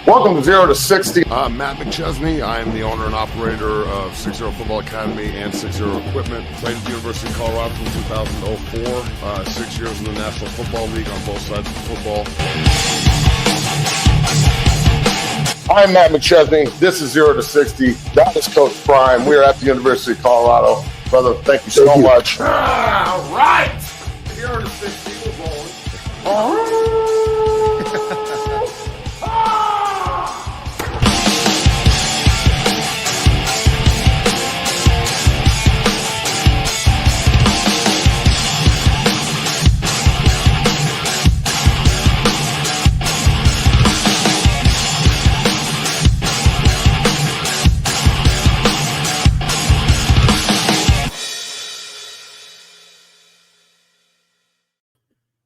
Welcome to 0 to 60. I'm Matt McChesney. I am the owner and operator of 6-0 Football Academy and 6-0 Equipment. Played at the University of Colorado from 2004. 6 years in the National Football League on both sides of football. I'm Matt McChesney. This is 0 to 60. That is Coach Prime. We are at the University of Colorado. Brother, thank you so much. All right. 0 to 60. We're rolling.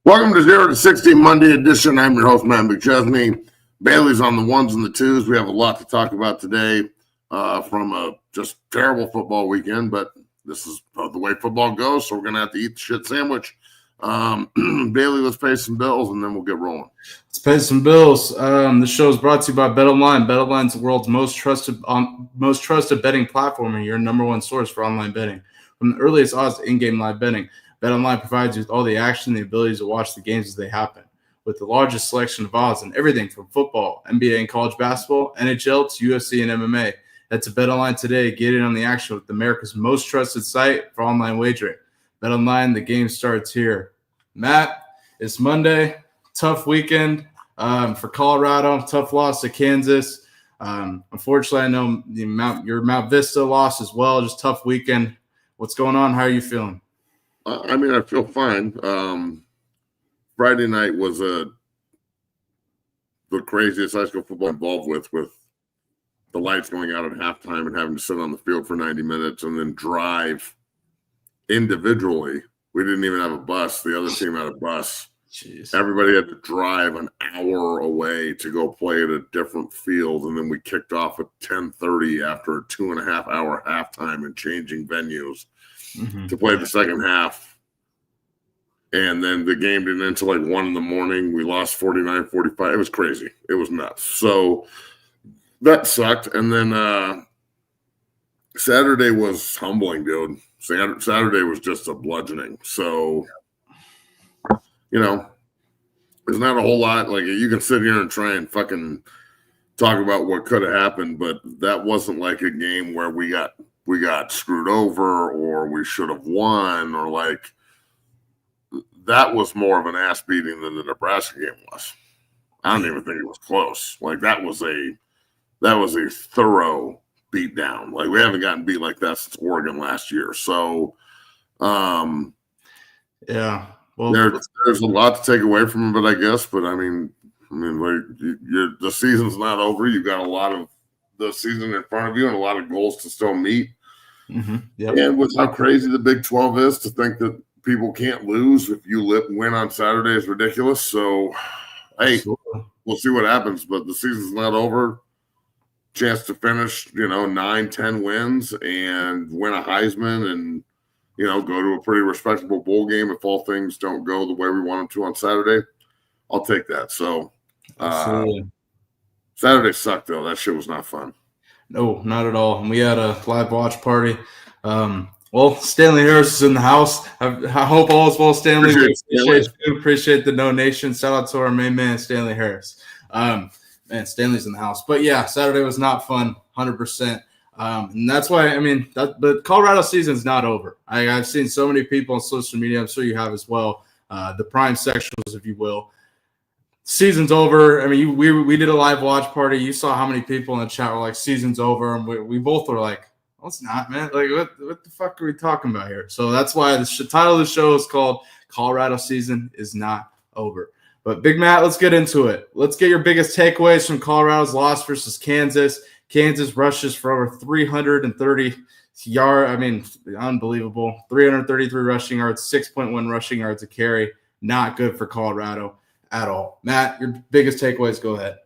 Welcome to 0 to 60 Monday edition. I'm your host, Matt McChesney. Bailey's on the ones and the twos. We have a lot to talk about today from a just terrible football weekend, but this is the way football goes, so we're going to have to eat the shit sandwich. Bailey, let's pay some bills, and then we'll get rolling. Let's pay some bills. This show is brought to you by BetOnline. BetOnline is the world's most trusted betting platform and your number one source for online betting. From the earliest odds to in-game live betting, BetOnline provides you with all the action and the ability to watch the games as they happen. With the largest selection of odds on everything from football, NBA and college basketball, NHL to UFC and MMA. Head to BetOnline today. Get in on the action with America's most trusted site for online wagering. BetOnline, the game starts here. Matt, it's Monday. Tough weekend for Colorado. Tough loss to Kansas. Unfortunately, I know your Mount Vista loss as well. Just tough weekend. What's going on? How are you feeling? I feel fine. Friday night was the craziest high school football involved with the lights going out at halftime and having to sit on the field for 90 minutes and then drive individually. We didn't even have a bus. The other team had a bus. Jeez. Everybody had to drive an hour away to go play at a different field, and then we kicked off at 10:30 after a 2.5-hour halftime and changing venues. To play the second half. And then the game didn't end until like 1 in the morning. We lost 49-45. It was crazy. It was nuts. So that sucked. And then Saturday was humbling, dude. Saturday was just a bludgeoning. So, there's not a whole lot. Like, you can sit here and try and fucking talk about what could have happened, but that wasn't like a game where we got screwed over or we should have won, or like that was more of an ass beating than the Nebraska game was. I don't even think it was close. Like that was a thorough beat down. Like we haven't gotten beat like that since Oregon last year. So yeah. Well, there's a lot to take away from it, I guess. But I mean, like the season's not over. You've got a lot of the season in front of you and a lot of goals to still meet. Yep. And with how crazy the Big 12 is, to think that people can't lose if you win on Saturday is ridiculous. So, hey, we'll see what happens. But the season's not over. Chance to finish, 9-10 wins and win a Heisman and, go to a pretty respectable bowl game if all things don't go the way we want them to on Saturday. I'll take that. So, Saturday sucked, though. That shit was not fun. No, not at all. And we had a live watch party. Well, Stanley Harris is in the house. I hope all is well, Stanley. Appreciate the donation. Shout out to our main man, Stanley Harris. Man, Stanley's in the house. But, yeah, Saturday was not fun, 100%. And that's why, the Colorado season's not over. I've seen so many people on social media. I'm sure you have as well. The prime sectionals, if you will. Season's over. We did a live watch party. You saw how many people in the chat were like, season's over. And we both were like, well, it's not, man. Like, what the fuck are we talking about here? So that's why the title of the show is called Colorado Season is Not Over. But Big Matt, let's get into it. Let's get your biggest takeaways from Colorado's loss versus Kansas. Kansas rushes for over 330 yards. Unbelievable. 333 rushing yards, 6.1 rushing yards a carry. Not good for Colorado at all. Matt, your biggest takeaways, go ahead.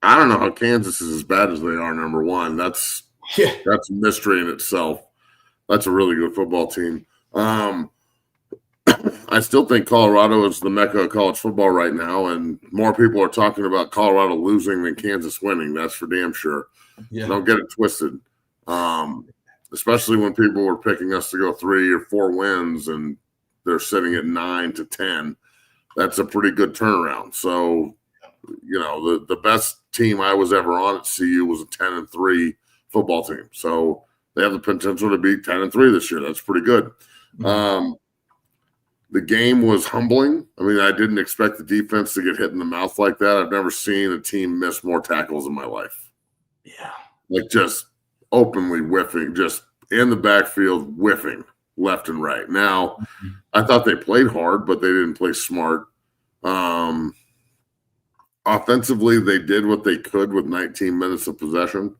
I don't know how Kansas is as bad as they are, number one. That's a mystery in itself. That's a really good football team. I I still think Colorado is the mecca of college football right now, and more people are talking about Colorado losing than Kansas winning. That's for damn sure. Yeah. Don't get it twisted. Especially when people were picking us to go 3 or 4 wins, and they're sitting at 9 to 10. That's a pretty good turnaround. So, the best team I was ever on at CU was a 10-3 football team. So they have the potential to be 10-3 this year. That's pretty good. Mm-hmm. The game was humbling. I mean, I didn't expect the defense to get hit in the mouth like that. I've never seen a team miss more tackles in my life. Yeah. Like just openly whiffing, just in the backfield, whiffing left and right. Now, I thought they played hard, but they didn't play smart. Offensively, they did what they could with 19 minutes of possession.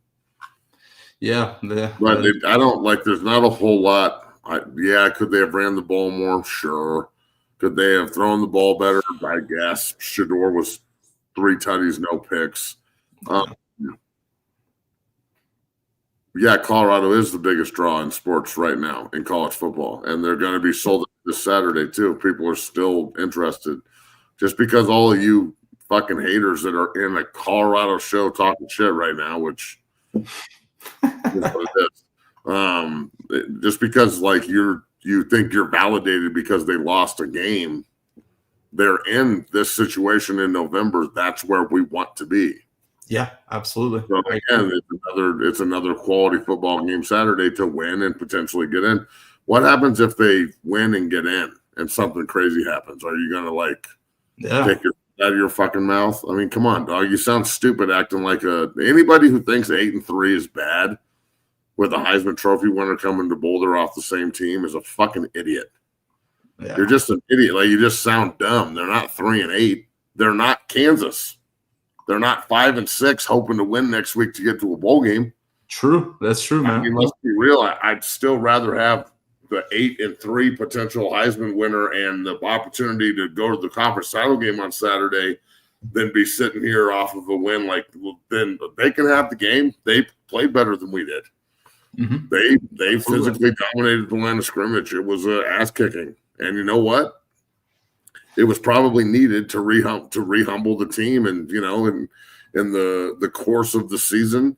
Yeah. But I don't like, there's not a whole lot. Could they have ran the ball more? Sure. Could they have thrown the ball better? I guess. Shador was 3 tutties, no picks. Colorado is the biggest draw in sports right now in college football, and they're going to be sold this Saturday too. People are still interested. Just because all of you fucking haters that are in a Colorado show talking shit right now, which is what it is. Just because like you think you're validated because they lost a game, they're in this situation in November. That's where we want to be. Yeah, absolutely. So again, it's another quality football game Saturday to win and potentially get in. What happens if they win and get in and something crazy happens? Are you gonna take your out of your fucking mouth? I mean, come on, dog. You sound stupid acting like anybody who thinks 8-3 is bad with a Heisman Trophy winner coming to Boulder off the same team is a fucking idiot. Yeah. You're just an idiot. Like, you just sound dumb. They're not 3-8. They're not Kansas. They're not 5-6 hoping to win next week to get to a bowl game. True. That's true, man. I mean, let's be real. I'd still rather have the 8-3 potential Heisman winner and the opportunity to go to the conference title game on Saturday than be sitting here off of a win. Like, then they can have the game. They played better than we did. Mm-hmm. They physically dominated the line of scrimmage. It was ass kicking, and you know what? It was probably needed to rehumble the team, and in the course of the season,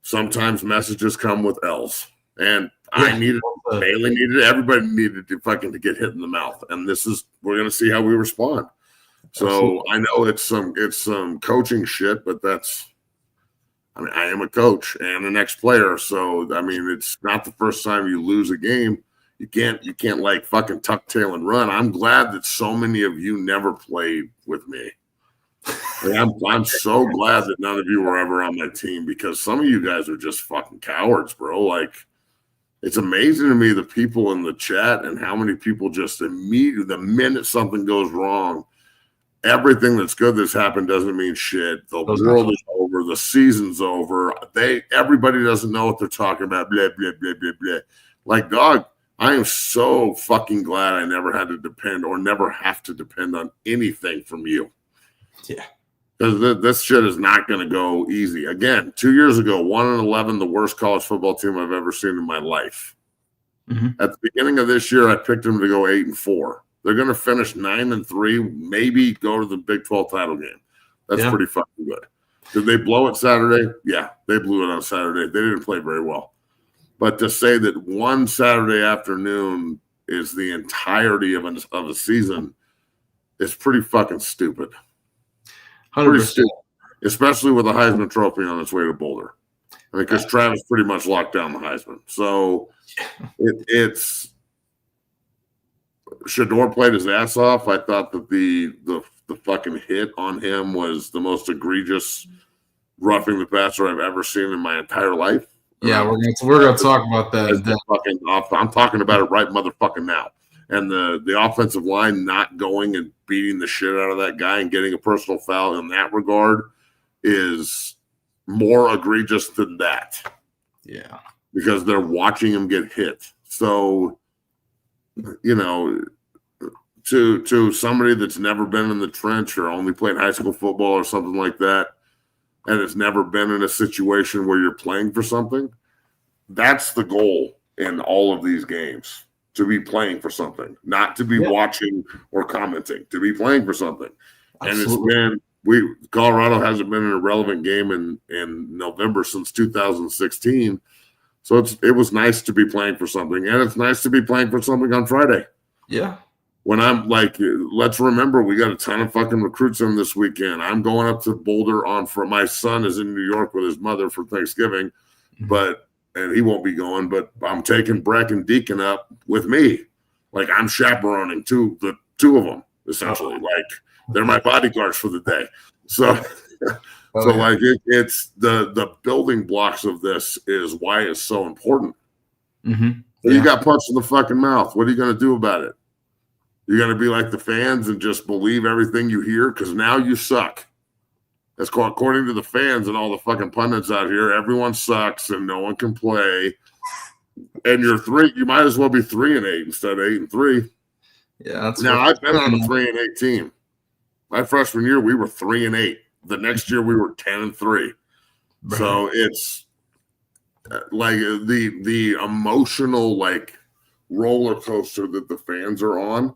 sometimes messages come with L's, and I needed, Bailey needed, everybody needed to fucking get hit in the mouth, and we're gonna see how we respond. So absolutely. I know it's some coaching shit, but I am a coach and an ex-player, so I mean it's not the first time you lose a game. You can't like fucking tuck tail and run. I'm glad that so many of you never played with me. Like, I'm so glad that none of you were ever on my team, because some of you guys are just fucking cowards, bro. Like, it's amazing to me the people in the chat and how many people just immediately, the minute something goes wrong, everything that's good that's happened doesn't mean shit. The world is over. The season's over. Everybody doesn't know what they're talking about. Blah, blah, blah, blah, blah. Like, dog, I am so fucking glad I never had to depend or never have to depend on anything from you. Yeah. Because this shit is not going to go easy. Again, 2 years ago, 1-11, the worst college football team I've ever seen in my life. Mm-hmm. At the beginning of this year, I picked them to go 8-4. They're going to finish 9-3, maybe go to the Big 12 title game. That's pretty fucking good. Did they blow it Saturday? Yeah, they blew it on Saturday. They didn't play very well. But to say that one Saturday afternoon is the entirety of a season is pretty fucking stupid. 100%. Pretty stupid, especially with the Heisman Trophy on its way to Boulder. I mean, because Travis pretty much locked down the Heisman. So it's Shador played his ass off. I thought that the fucking hit on him was the most egregious roughing the passer I've ever seen in my entire life. Yeah, we're gonna talk about that. I'm talking about it right motherfucking now. And the offensive line not going and beating the shit out of that guy and getting a personal foul in that regard is more egregious than that. Yeah. Because they're watching him get hit. So, to somebody that's never been in the trench or only played high school football or something like that, and has never been in a situation where you're playing for something, that's the goal in all of these games. to be playing for something, not to be watching or commenting, to be playing for something. Absolutely. And Colorado hasn't been in a relevant game in November since 2016. So it was nice to be playing for something, and it's nice to be playing for something on Friday. Yeah. When I'm like, let's remember, we got a ton of fucking recruits in this weekend. I'm going up to Boulder my son is in New York with his mother for Thanksgiving, and he won't be going, but I'm taking Breck and Deacon up with me. Like, I'm chaperoning the two of them, essentially. Like, they're my bodyguards for the day. So, like, it's the building blocks of this is why it's so important. So you got punched in the fucking mouth. What are you going to do about it? You're going to be like the fans and just believe everything you hear? Because now you suck. That's called, according to the fans and all the fucking pundits out here, everyone sucks and no one can play. And you might as well be 3-8 instead of 8-3. Yeah. I've been on a 3-8 team. My freshman year, we were 3-8. The next year, we were 10-3. Right. So it's like the emotional like roller coaster that the fans are on.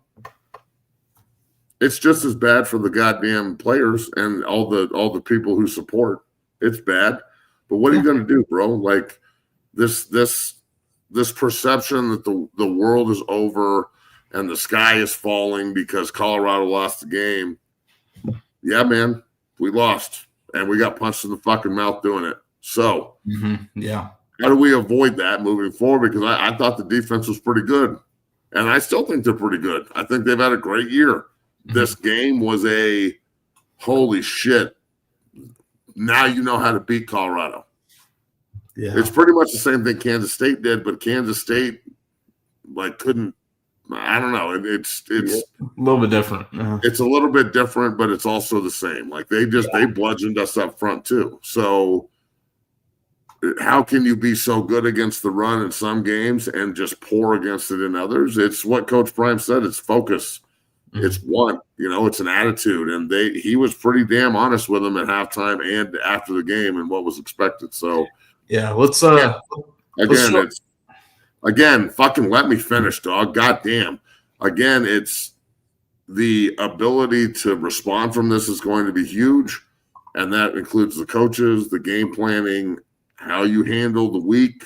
It's just as bad for the goddamn players and all the people who support. It's bad, but what are you going to do, bro? Like this perception that the world is over and the sky is falling because Colorado lost the game. Yeah, man, we lost and we got punched in the fucking mouth doing it. So, how do we avoid that moving forward? Because I thought the defense was pretty good, and I still think they're pretty good. I think they've had a great year. This game was a holy shit. Now you know how to beat Colorado. Yeah, it's pretty much the same thing Kansas State did, but Kansas State like couldn't. I don't know. It's a little bit different. It's a little bit different, but it's also the same. Like they bludgeoned us up front too. So how can you be so good against the run in some games and just poor against it in others? It's what Coach Prime said. It's focus. It's it's an attitude, and he was pretty damn honest with them at halftime and after the game and what was expected. So let's again, fucking let me finish, dog. Goddamn. Again, it's the ability to respond from this is going to be huge, and that includes the coaches, the game planning, how you handle the week.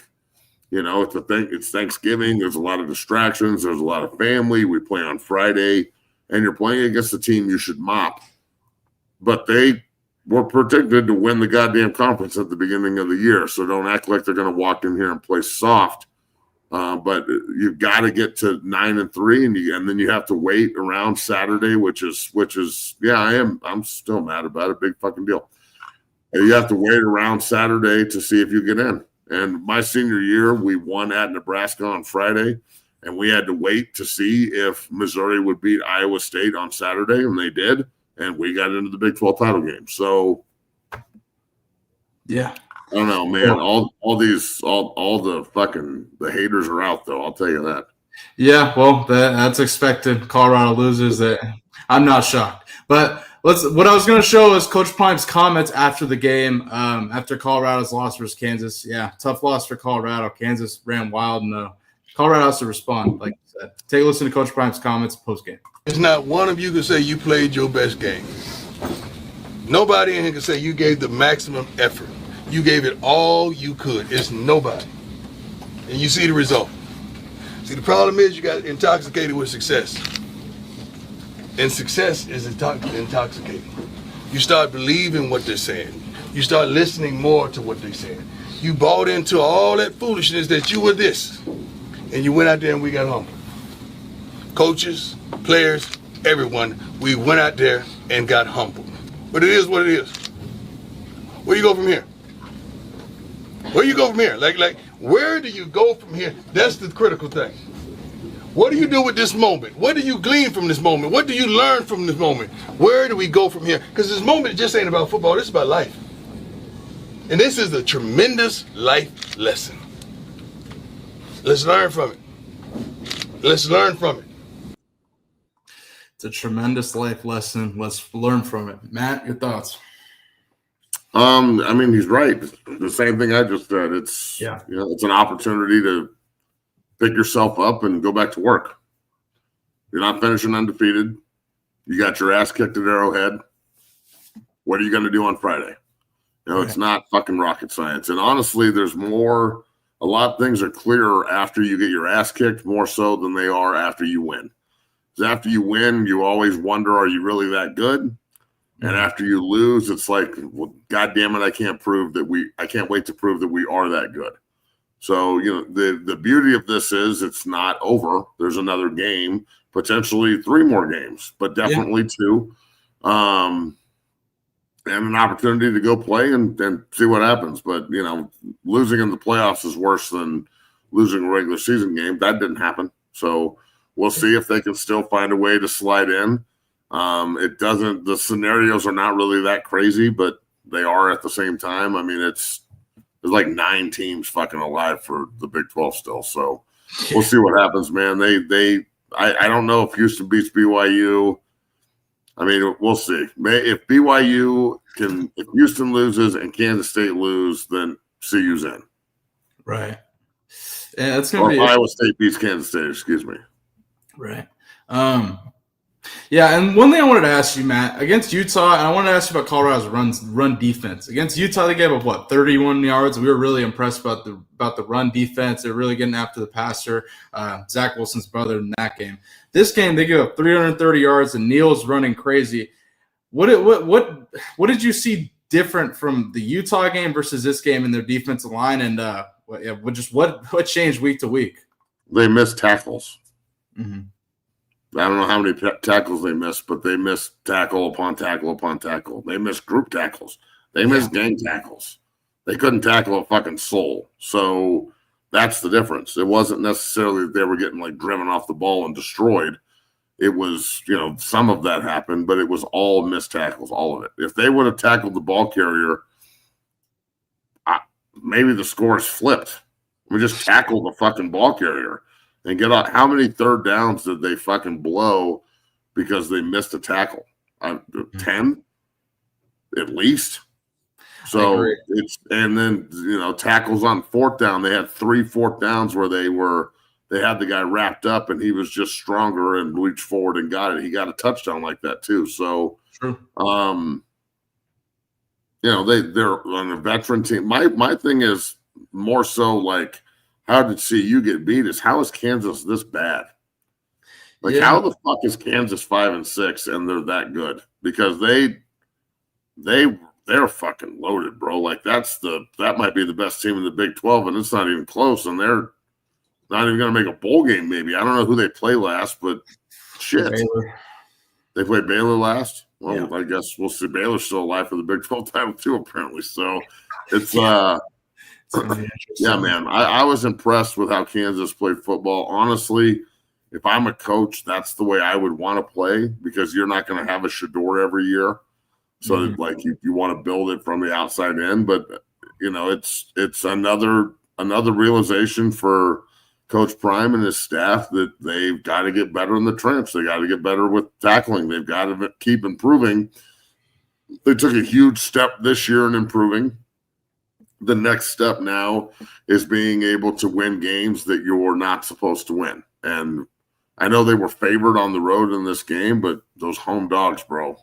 It's Thanksgiving. There's a lot of distractions. There's a lot of family. We play on Friday. And you're playing against a team you should mop. But they were predicted to win the goddamn conference at the beginning of the year. So don't act like they're going to walk in here and play soft. But you've got to get to 9-3, and then you have to wait around Saturday, which is I'm still mad about it. Big fucking deal. And you have to wait around Saturday to see if you get in. And my senior year, we won at Nebraska on Friday. And we had to wait to see if Missouri would beat Iowa State on Saturday, and they did. And we got into the Big 12 title game. So, I don't know, man. All the haters are out, though. I'll tell you that. Yeah, well, that's expected. Colorado loses. I'm not shocked. But what I was going to show is Coach Prime's comments after the game, after Colorado's loss versus Kansas. Yeah, tough loss for Colorado. Kansas ran wild and Colorado has to respond, like you said. Take a listen to Coach Prime's comments post-game. It's not one of you can say you played your best game. Nobody in here can say you gave the maximum effort. You gave it all you could. It's nobody. And you see the result. See, the problem is you got intoxicated with success. And success is intoxicating. You start believing what they're saying. You start listening more to what they're saying. You bought into all that foolishness that you were this. And you went out there and we got humble. Coaches, players, everyone, we went out there and got humbled. But it is what it is. Where you go from here? Where you go from here? Like, where do you go from here? That's the critical thing. What do you do with this moment? What do you glean from this moment? What do you learn from this moment? Where do we go from here? Because this moment just ain't about football, this is about life. And this is a tremendous life lesson. Let's learn from it. Let's learn from it. It's a tremendous life lesson. Let's learn from it. Matt, your thoughts? I mean, he's right. The same thing I just said. It's it's an opportunity to pick yourself up and go back to work. You're not finishing undefeated. You got your ass kicked at Arrowhead. What are you going to do on Friday? You know, It's not fucking rocket science. And honestly, there's more. A lot of things are clearer after you get your ass kicked, more so than they are after you win. Because after you win, you always wonder, are you really that good? And after you lose, it's like, well, God damn it, I can't wait to prove that we are that good. So, you know, the beauty of this is it's not over. There's another game, potentially 3 more games, but definitely 2. And an opportunity to go play and see what happens. But, you know, losing in the playoffs is worse than losing a regular season game. That didn't happen. So we'll see if they can still find a way to slide in. The scenarios are not really that crazy, but they are at the same time. I mean, there's like 9 teams fucking alive for the Big 12 still. So we'll see what happens, man. I don't know if Houston beats BYU. I mean, we'll see. If Houston loses and Kansas State lose, then CU's in. Right. Yeah, that's gonna be Iowa State beats Kansas State. Excuse me. Right. Yeah, and one thing I wanted to ask you, Matt, against Utah, and I wanted to ask you about Colorado's run defense. Against Utah, they gave up 31 yards. We were really impressed about the run defense. They're really getting after the passer, Zach Wilson's brother in that game. This game, they gave up 330 yards, and Neal's running crazy. What did you see different from the Utah game versus this game in their defensive line, and what changed week to week? They missed tackles. Mm-hmm. I don't know how many tackles they missed, but they missed tackle upon tackle upon tackle. They missed group tackles. They missed gang tackles. They couldn't tackle a fucking soul. So that's the difference. It wasn't necessarily that they were getting like driven off the ball and destroyed. It was, you know, some of that happened, but it was all missed tackles, all of it. If they would have tackled the ball carrier, maybe the scores flipped. We just tackled the fucking ball carrier. And get out. How many third downs did they fucking blow because they missed a tackle? 10 at least. So and then, you know, tackles on 4th down. They had 3 4th downs where they had the guy wrapped up and he was just stronger and reached forward and got it. He got a touchdown like that too. So, you know, they're on a veteran team. My thing is more so like, how did CU get beat? Is how is Kansas this bad? Like, how the fuck is Kansas 5-6 and they're that good? Because they're fucking loaded, bro. Like that might be the best team in the Big 12, and it's not even close. And they're not even gonna make a bowl game. Maybe I don't know who they play last, but shit, they play Baylor last. Well, I guess we'll see. Baylor's still alive for the Big 12 title too, apparently. So it's yeah, man. I was impressed with how Kansas played football. Honestly, if I'm a coach, that's the way I would want to play because you're not going to have a Shedeur every year. So, like, you want to build it from the outside in. But, you know, it's another realization for Coach Prime and his staff that they've got to get better in the trench. They got to get better with tackling. They've got to keep improving. They took a huge step this year in improving. The next step now is being able to win games that you're not supposed to win. And I know they were favored on the road in this game, but those home dogs, bro.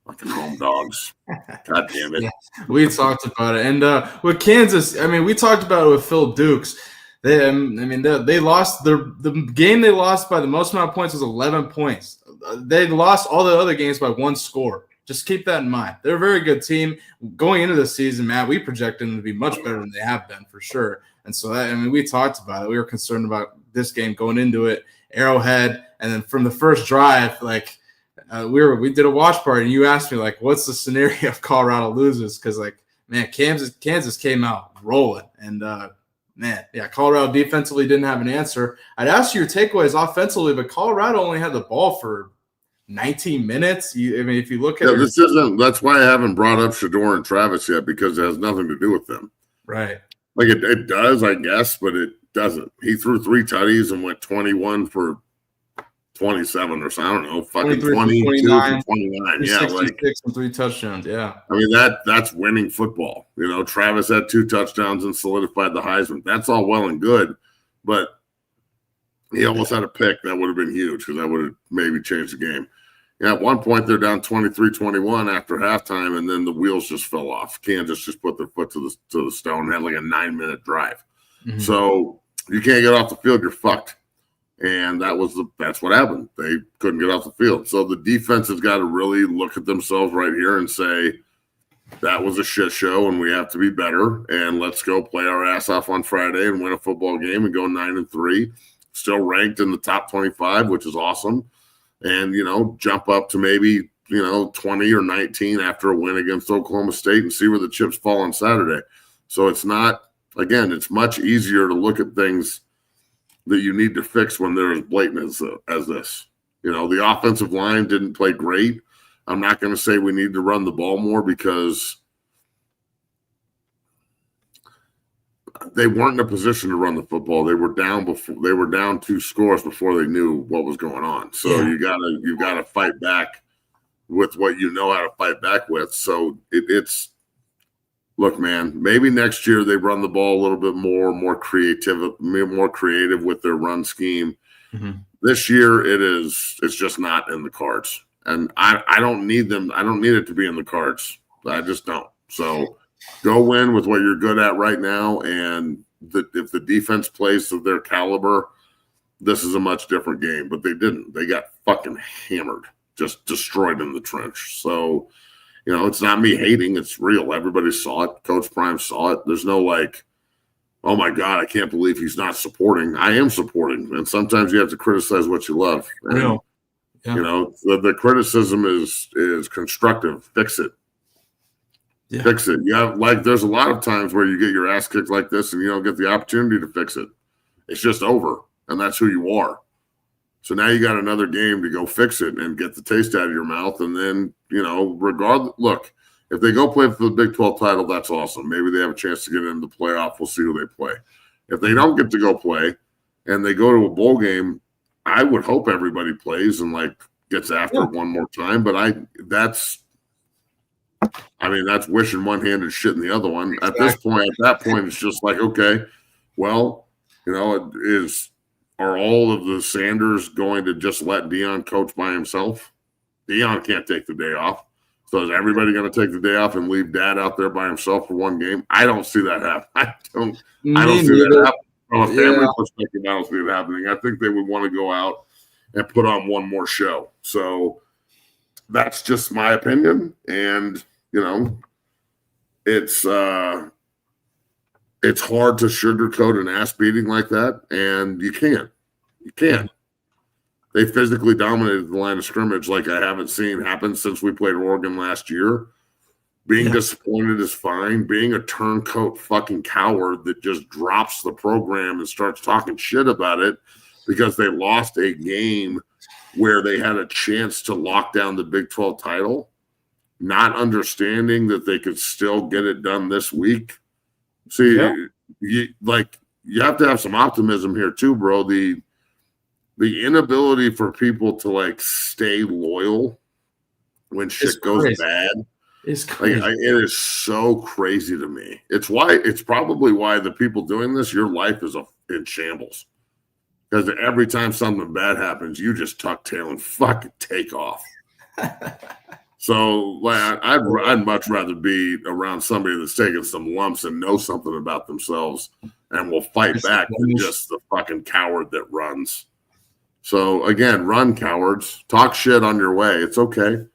Fucking home dogs. God damn it. Yeah, we talked about it. And with Kansas, I mean, we talked about it with Phil Dukes. They lost the game they lost by the most amount of points was 11 points. They lost all the other games by 1 score. Just keep that in mind. They're a very good team. Going into the season, Matt, we projected them to be much better than they have been for sure. And so, we talked about it. We were concerned about this game going into it, Arrowhead, and then from the first drive, like we did a watch party, and you asked me like, "What's the scenario if Colorado loses?" Because like, man, Kansas came out rolling, and Colorado defensively didn't have an answer. I'd ask you your takeaways offensively, but Colorado only had the ball for 19 minutes. If you look at that's why I haven't brought up Shedeur and Travis yet, because it has nothing to do with them. Right. Like it does, I guess, but it doesn't. He threw 3 tutties and went 21 for 27 or so. I don't know, fucking 22 for 29. Yeah, like 66 and 3 touchdowns. Yeah. I mean that's winning football. You know, Travis had 2 touchdowns and solidified the Heisman. That's all well and good, but He almost had a pick. That would have been huge because that would have maybe changed the game. Yeah, at one point, they're down 23-21 after halftime, and then the wheels just fell off. Kansas just put their foot to the stone and had like a 9-minute drive. Mm-hmm. So you can't get off the field, you're fucked. And that's what happened. They couldn't get off the field. So the defense has got to really look at themselves right here and say, that was a shit show and we have to be better. And let's go play our ass off on Friday and win a football game and go 9-3. Still ranked in the top 25, which is awesome. And, jump up to maybe, 20 or 19 after a win against Oklahoma State and see where the chips fall on Saturday. So it's not, again, it's much easier to look at things that you need to fix when they're as blatant as this. The offensive line didn't play great. I'm not going to say we need to run the ball more because they weren't in a position to run the football. They were down before. They were down 2 scores before they knew what was going on. So you gotta fight back with what you know how to fight back with. So it's look, man. Maybe next year they run the ball a little bit more creative with their run scheme. Mm-hmm. This year it's just not in the cards, and I don't need them. I don't need it to be in the cards. I just don't. So. Go win with what you're good at right now, and if the defense plays to their caliber, this is a much different game. But they didn't. They got fucking hammered, just destroyed in the trench. So, it's not me hating. It's real. Everybody saw it. Coach Prime saw it. There's no oh, my God, I can't believe he's not supporting. I am supporting, and sometimes you have to criticize what you love. And, real. Yeah. The criticism is constructive. Fix it. Yeah. Fix it. Yeah, there's a lot of times where you get your ass kicked like this and you don't get the opportunity to fix it. It's just over, and that's who you are. So now you got another game to go fix it and get the taste out of your mouth. And then, regardless, look, if they go play for the Big 12 title, that's awesome. Maybe they have a chance to get into the playoff. We'll see who they play. If they don't get to go play and they go to a bowl game, I would hope everybody plays and gets after it one more time. But that's wishing one hand and shit in the other one. At that point, it's just okay, well, are all of the Sanders going to just let Deion coach by himself? Deion can't take the day off. So is everybody going to take the day off and leave Dad out there by himself for one game? I don't see that happen. I don't see that happen. From a family perspective, I don't see it happening. I think they would want to go out and put on one more show. So that's just my opinion. And it's hard to sugarcoat an ass beating like that, and you can't. They physically dominated the line of scrimmage like I haven't seen happen since we played Oregon last year. Being disappointed is fine. Being a turncoat fucking coward that just drops the program and starts talking shit about it because they lost a game where they had a chance to lock down the Big 12 title, not understanding that they could still get it done this week. See, you have to have some optimism here too, bro. The inability for people to stay loyal when shit goes bad is crazy. It is so crazy to me. It's probably why the people doing this, your life is in shambles. Because every time something bad happens, you just tuck tail and fucking take off. So I'd much rather be around somebody that's taking some lumps and knows something about themselves and will fight back than just the fucking coward that runs. So again, run, cowards. Talk shit on your way. It's okay.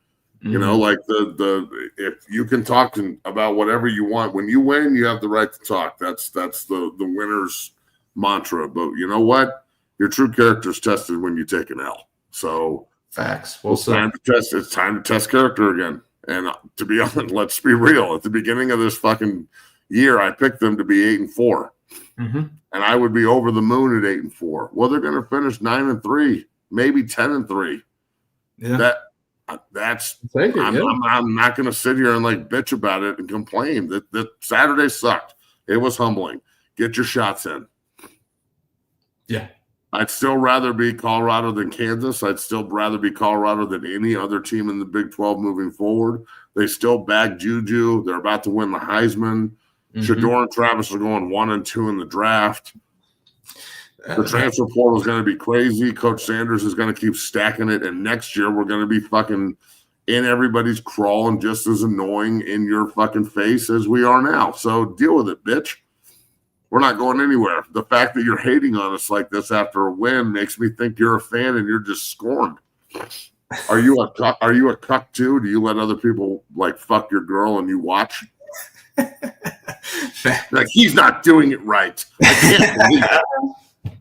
Mm-hmm. If you can talk about whatever you want. When you win, you have the right to talk. That's the winner's mantra. But you know what? Your true character is tested when you take an L. So facts. It's time to test character again. And to be honest, let's be real. At the beginning of this fucking year, I picked them to be 8-4. Mm-hmm. And I would be over the moon at 8-4. Well, they're going to finish 9-3, maybe 10-3. Yeah. I'm not going to sit here and bitch about it and complain. That Saturday sucked. It was humbling. Get your shots in. Yeah. I'd still rather be Colorado than Kansas. I'd still rather be Colorado than any other team in the Big 12 moving forward. They still bagged Juju. They're about to win the Heisman. Mm-hmm. Shedeur and Travis are going 1 and 2 in the draft. The transfer portal is going to be crazy. Coach Sanders is going to keep stacking it, and next year we're going to be fucking in everybody's crawl and just as annoying in your fucking face as we are now. So deal with it, bitch. We're not going anywhere. The fact that you're hating on us like this after a win makes me think you're a fan and you're just scorned. Are you a cuck too? Do you let other people like fuck your girl and you watch? Like, he's not doing it right. I can't believe it.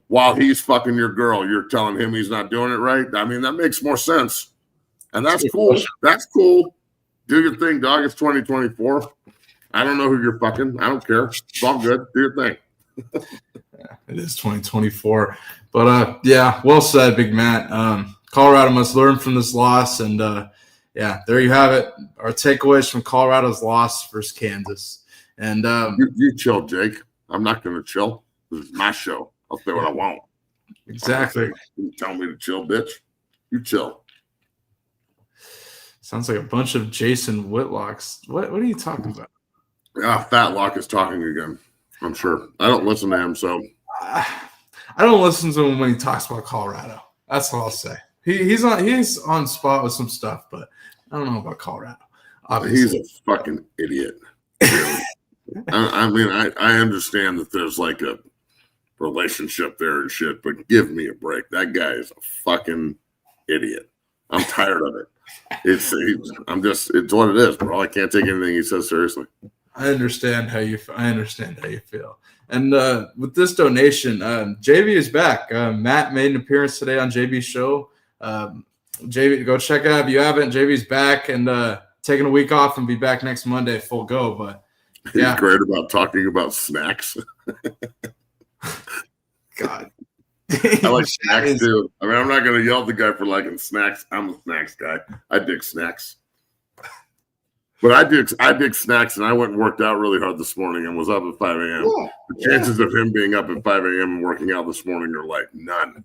While he's fucking your girl, you're telling him he's not doing it right. I mean, that makes more sense. And that's cool. That's cool. Do your thing, dog. It's 2024. I don't know who you're fucking. I don't care. It's all good. Do your thing. Yeah, it is 2024. But, yeah, well said, Big Matt. Colorado must learn from this loss. And, yeah, there you have it. Our takeaways from Colorado's loss versus Kansas. And you chill, Jake. I'm not going to chill. This is my show. I'll say what I want. Exactly. You tell me to chill, bitch. You chill. Sounds like a bunch of Jason Whitlocks. What are you talking about? Fat Lock is talking again. I'm sure. I don't listen to him, so I don't listen to him when he talks about Colorado. That's all I'll say. He's on spot with some stuff, but I don't know about Colorado. Obviously. He's a fucking idiot. I mean, I understand that there's like a relationship there and shit, but give me a break. That guy is a fucking idiot. I'm tired of it. It's what it is, bro. I can't take anything he says seriously. I understand how you feel. And with this donation, JB is back. Matt made an appearance today on JB's show. JB, go check it out if you haven't. JB's back and taking a week off and be back next Monday full go. But yeah, he's great about talking about snacks. God, I like snacks too. I mean, I'm not going to yell at the guy for liking snacks. I'm a snacks guy. I dig snacks. But I dig snacks, and I went and worked out really hard this morning and was up at 5 a.m. Yeah, the chances of him being up at 5 a.m. and working out this morning are like none.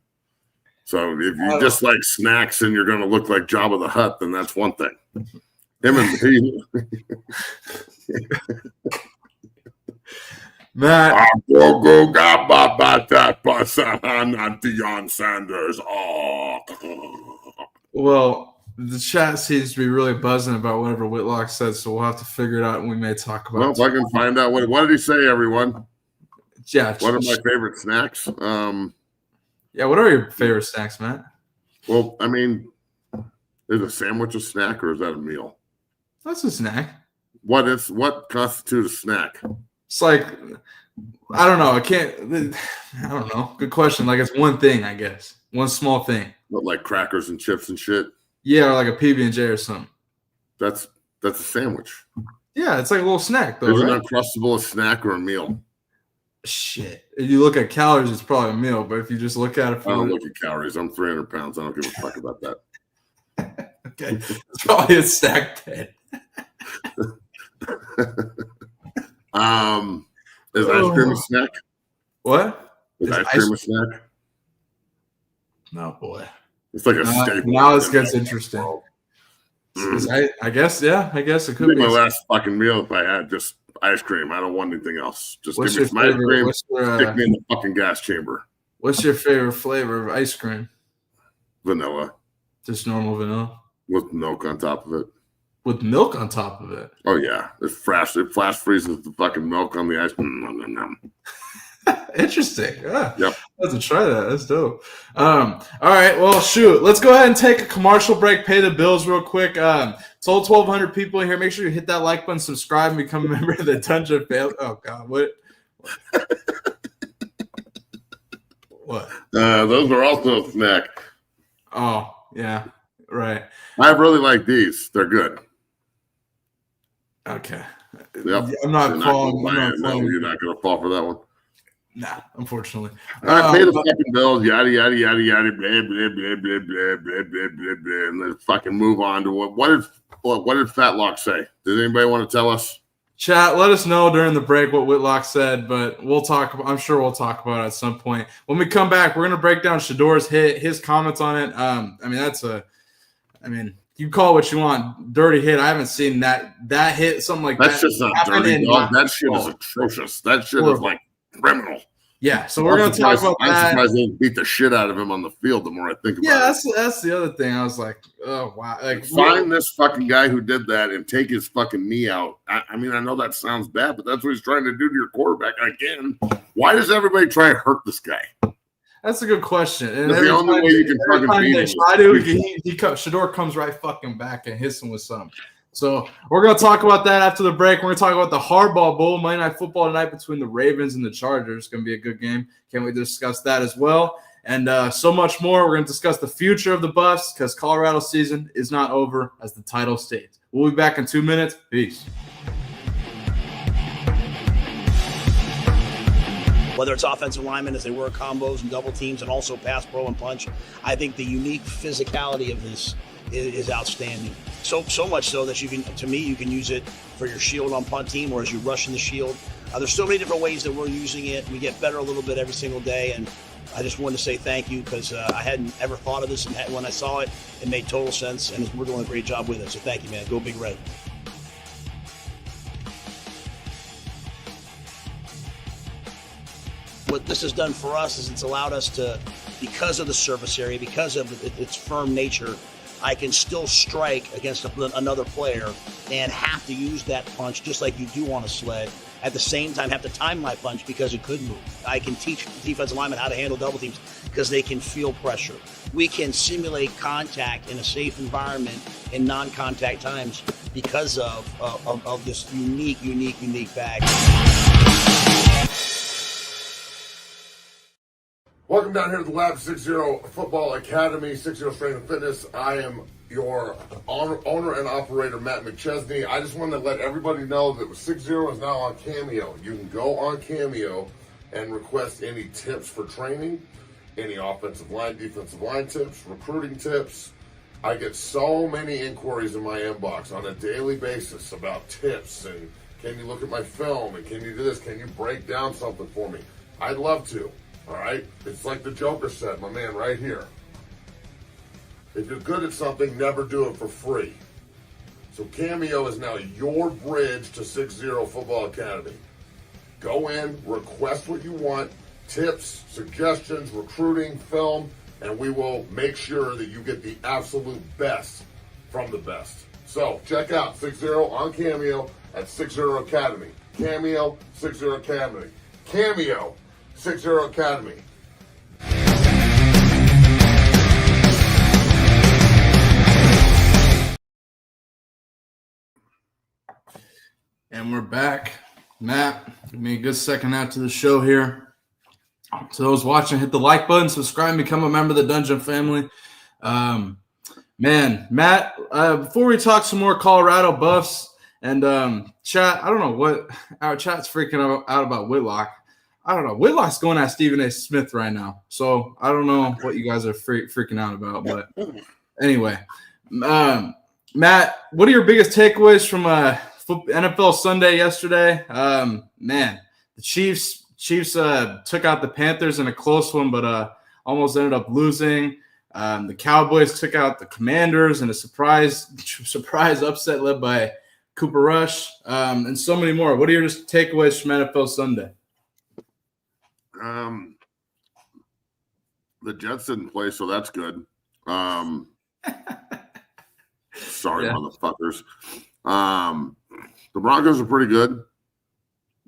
So if you just like snacks and you're going to look like Jabba the Hutt, then that's one thing. Him and he. Matt. Deion Sanders. Oh. Well, the chat seems to be really buzzing about whatever Whitlock said, so we'll have to figure it out and we may talk about it. Well, if I can find out what did he say, everyone? Yeah. What are my favorite snacks? Yeah, what are your favorite snacks, Matt? Well, I mean, is a sandwich a snack or is that a meal? That's a snack. What constitutes a snack? It's like, I don't know. I don't know. Good question. Like, it's one thing, I guess. One small thing. What, like crackers and chips and shit? Yeah, or like a PB&J or something. That's a sandwich. Yeah, it's like a little snack, though, Is right? an Uncrustable a snack or a meal? Shit. If you look at calories, it's probably a meal. But if you just look at it I don't look at calories. I'm 300 pounds. I don't give a fuck about that. Okay. It's probably a snack bed. Is ice cream a snack? What? Is ice cream a snack? No, boy. It's like a staple. Now this gets interesting. I guess, yeah. I guess it could be. My last fucking meal if I had just ice cream. I don't want anything else. Just What's give me some ice cream. Stick me in the fucking gas chamber. What's your favorite flavor of ice cream? Vanilla. Just normal vanilla? With milk on top of it. With milk on top of it? Oh, yeah. It flash freezes the fucking milk on the ice cream. Interesting. Yeah. Yep. I have to try that. That's dope. All right. Well, shoot. Let's go ahead and take a commercial break, pay the bills real quick. Told 1,200 people in here. Make sure you hit that like button, subscribe, and become a member of the Dungeon Family. Oh, God. What? What? Those are also a snack. Oh, yeah. Right. I really like these. They're good. Okay. Yep. I'm not falling. You're not going to fall for that one. Nah, unfortunately. All right, pay the fucking bills, yada, yada, yada, yada, blah, blah, blah, blah, blah, blah, blah, blah, blah, and let's fucking move on to what did Fat Lock say? Does anybody want to tell us? Chat, let us know during the break what Whitlock said, but I'm sure we'll talk about it at some point. When we come back, we're going to break down Shedeur's hit, his comments on it. You call it what you want, dirty hit. I haven't seen that hit, something like that. That's just not dirty, dog. That shit is atrocious. That shit is like criminal. Yeah, so we're going to talk about that. I'm surprised they didn't beat the shit out of him on the field the more I think about it. Yeah, that's the other thing. I was like, oh, wow. Like, find this fucking guy who did that and take his fucking knee out. I mean, I know that sounds bad, but that's what he's trying to do to your quarterback. Again, why does everybody try to hurt this guy? That's a good question. And the only way you can fucking beat him. Shedeur comes right fucking back and hits him with something. So we're going to talk about that after the break. We're going to talk about the Hardball Bowl, Monday Night Football tonight between the Ravens and the Chargers. It's going to be a good game. Can't wait to discuss that as well. And so much more. We're going to discuss the future of the Buffs because Colorado season is not over, as the title states. We'll be back in 2 minutes. Peace. Whether it's offensive linemen as they work combos and double teams and also pass, pro, and punch, I think the unique physicality of this is outstanding. So much so that you can use it for your shield on punt team or as you rush in the shield. There's so many different ways that we're using it. We get better a little bit every single day, and I just wanted to say thank you because I hadn't ever thought of this, and when I saw it, it made total sense, and we're doing a great job with it. So thank you, man. Go Big Red. What this has done for us is it's allowed us to, because of the surface area, because of its firm nature, I can still strike against another player and have to use that punch just like you do on a sled. At the same time, have to time my punch because it could move. I can teach defensive linemen how to handle double teams because they can feel pressure. We can simulate contact in a safe environment in non-contact times because of this unique bag. Welcome down here to the Lab 60 Football Academy, 60 Strength and Fitness. I am your owner and operator, Matt McChesney. I just wanted to let everybody know that 60 is now on Cameo. You can go on Cameo and request any tips for training, any offensive line, defensive line tips, recruiting tips. I get so many inquiries in my inbox on a daily basis about tips and can you look at my film and can you do this? Can you break down something for me? I'd love to. All right? It's like the Joker said, my man, right here. If you're good at something, never do it for free. So Cameo is now your bridge to 60 Football Academy. Go in, request what you want, tips, suggestions, recruiting, film, and we will make sure that you get the absolute best from the best. So check out 60 on Cameo at 60 Academy. Cameo, 60 Academy. Cameo, 60 Academy. And we're back. Matt, give me a good second out to the show here. To those watching, hit the like button, subscribe, become a member of the Dungeon family. Man, Matt, before we talk some more Colorado Buffs and chat, I don't know what our chat's freaking out about Whitlock. I don't know. Whitlock's going at Stephen A. Smith right now. So I don't know what you guys are freaking out about. But anyway, Matt, what are your biggest takeaways from NFL Sunday yesterday? Man, the Chiefs took out the Panthers in a close one, but almost ended up losing. The Cowboys took out the Commanders in a surprise upset led by Cooper Rush, and so many more. What are your takeaways from NFL Sunday? The Jets didn't play, so that's good. Sorry, motherfuckers. The Broncos are pretty good.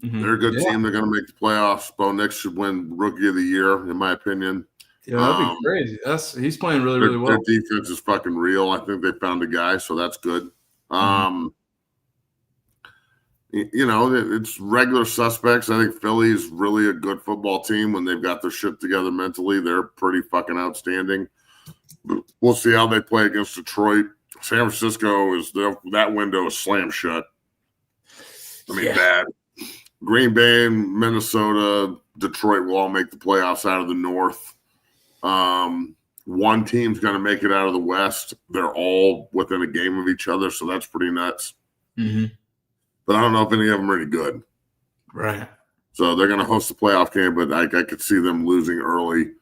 Mm-hmm. They're a good team. They're going to make the playoffs. Bo Nix should win Rookie of the Year, in my opinion. Yeah, that'd be crazy. He's playing really well. Their defense is fucking real. I think they found a guy, so that's good. You know, it's regular suspects. I think Philly's really a good football team when they've got their shit together mentally. They're pretty fucking outstanding. We'll see how they play against Detroit. San Francisco that window is slam shut. I mean, bad. Green Bay and Minnesota, Detroit will all make the playoffs out of the North. One team's going to make it out of the West. They're all within a game of each other, so that's pretty nuts. Mm-hmm. But I don't know if any of them are any good. Right. So they're going to host the playoff game, but I could see them losing early.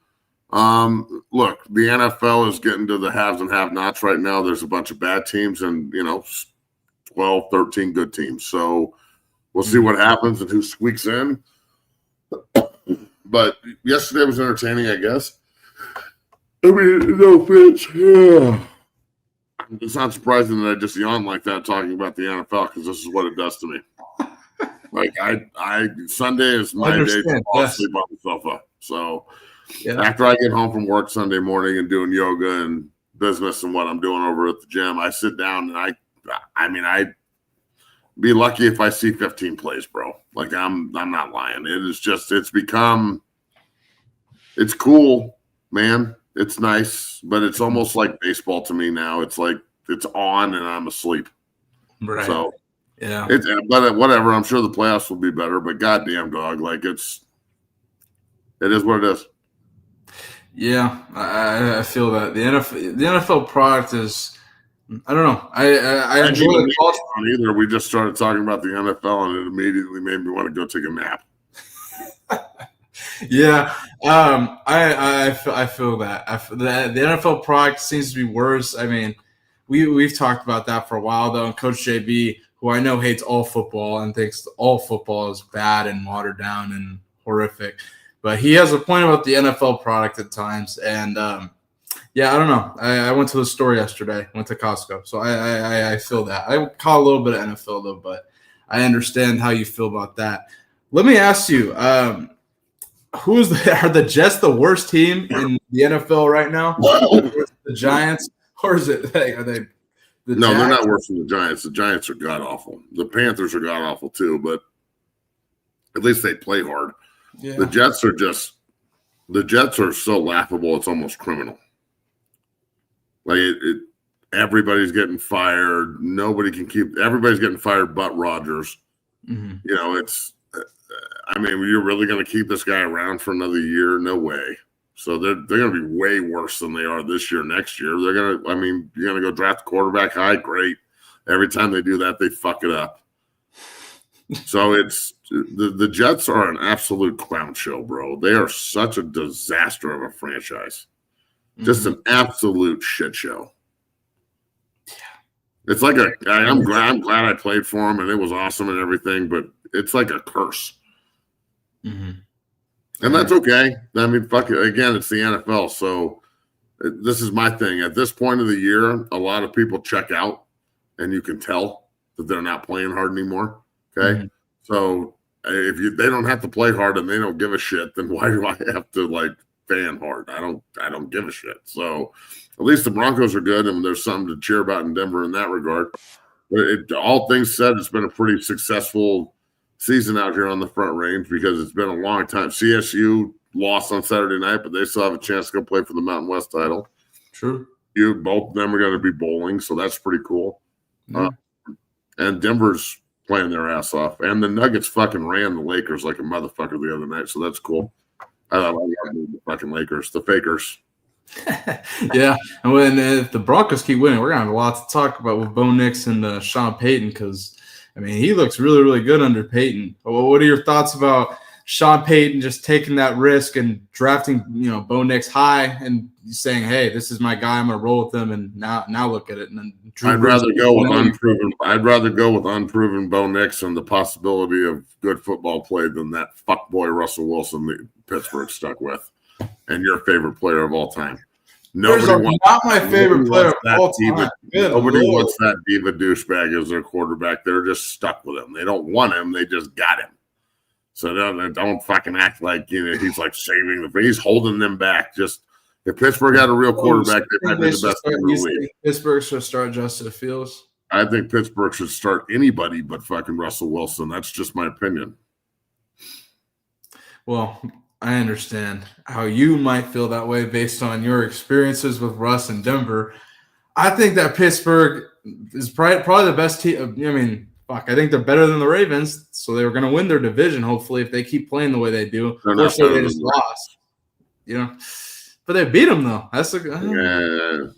Look, the NFL is getting to the haves and have-nots right now. There's a bunch of bad teams and, 12, 13 good teams. So we'll see what happens and who squeaks in. But yesterday was entertaining, I guess. I mean, no offense. Yeah. It's not surprising that I just yawn like that talking about the NFL because this is what it does to me. Like I Sunday is my day to fall asleep on the sofa. So after I get home from work Sunday morning and doing yoga and business and what I'm doing over at the gym, I sit down and I'd be lucky if I see 15 plays, bro. Like I'm not lying. It is just it's cool, man. It's nice, but it's almost like baseball to me now. It's like it's on and I'm asleep. Right. So yeah. But whatever. I'm sure the playoffs will be better. But goddamn, dog, like it is what it is. Yeah, I feel that the NFL product is. I don't know. I enjoy the culture. Either we just started talking about the NFL and it immediately made me want to go take a nap. Yeah, I feel that. The NFL product seems to be worse. I mean, we've talked about that for a while though. And Coach JB, who I know hates all football and thinks all football is bad and watered down and horrific, but he has a point about the NFL product at times. And yeah, I don't know. I went to the store yesterday. Went to Costco, so I feel that. I caught a little bit of NFL though, but I understand how you feel about that. Let me ask you. Are the Jets the worst team in the NFL right now? The Giants, or is it? Are they? No, Giants? They're not worse than the Giants. The Giants are god awful. The Panthers are god awful too, but at least they play hard. Yeah. The Jets are so laughable. It's almost criminal. Like everybody's getting fired. Everybody's getting fired, but Rodgers. Mm-hmm. You know, you're really going to keep this guy around for another year? No way. So they're going to be way worse than they are this year. Next year, you're going to go draft a quarterback high. Great. Every time they do that, they fuck it up. So the Jets are an absolute clown show, bro. They are such a disaster of a franchise. Just an absolute shit show. Yeah. It's like I'm glad I played for him and it was awesome and everything, but it's like a curse. Mm-hmm. And that's okay. I mean, fuck it. Again, it's the NFL. So this is my thing. At this point of the year, a lot of people check out and you can tell that they're not playing hard anymore. Okay. Mm-hmm. So if they don't have to play hard and they don't give a shit, then why do I have to fan hard? I don't give a shit. So at least the Broncos are good and there's something to cheer about in Denver in that regard. But all things said, it's been a pretty successful season out here on the Front Range because it's been a long time. CSU lost on Saturday night, but they still have a chance to go play for the Mountain West title. True. Both of them are going to be bowling, so that's pretty cool. Yeah. And Denver's playing their ass off. And the Nuggets fucking ran the Lakers like a motherfucker the other night, so that's cool. I love the fucking Lakers, the fakers. Yeah, and if the Broncos keep winning, we're going to have a lot to talk about with Bo Nix and Sean Payton because – I mean, he looks really, really good under Payton. What are your thoughts about Sean Payton just taking that risk and drafting, Bo Nix high and saying, "Hey, this is my guy. I'm gonna roll with him." And now look at it. And then I'd rather go with unproven Bo Nix and the possibility of good football play than that fuckboy Russell Wilson that Pittsburgh stuck with, and your favorite player of all time. Not my favorite player of all time. Nobody wants that diva douchebag as their quarterback. They're just stuck with him. They don't want him. They just got him. So don't fucking act like he's like saving them. He's holding them back. Just if Pittsburgh had a real quarterback, they might be the best in the league. Pittsburgh should start Justin Fields. I think Pittsburgh should start anybody but fucking Russell Wilson. That's just my opinion. Well, I understand how you might feel that way based on your experiences with Russ and Denver. I think that Pittsburgh is probably the best team. I mean, I think they're better than the Ravens, so they were going to win their division, hopefully, if they keep playing the way they do. Unfortunately, they just lost. But they beat them, though. That's okay.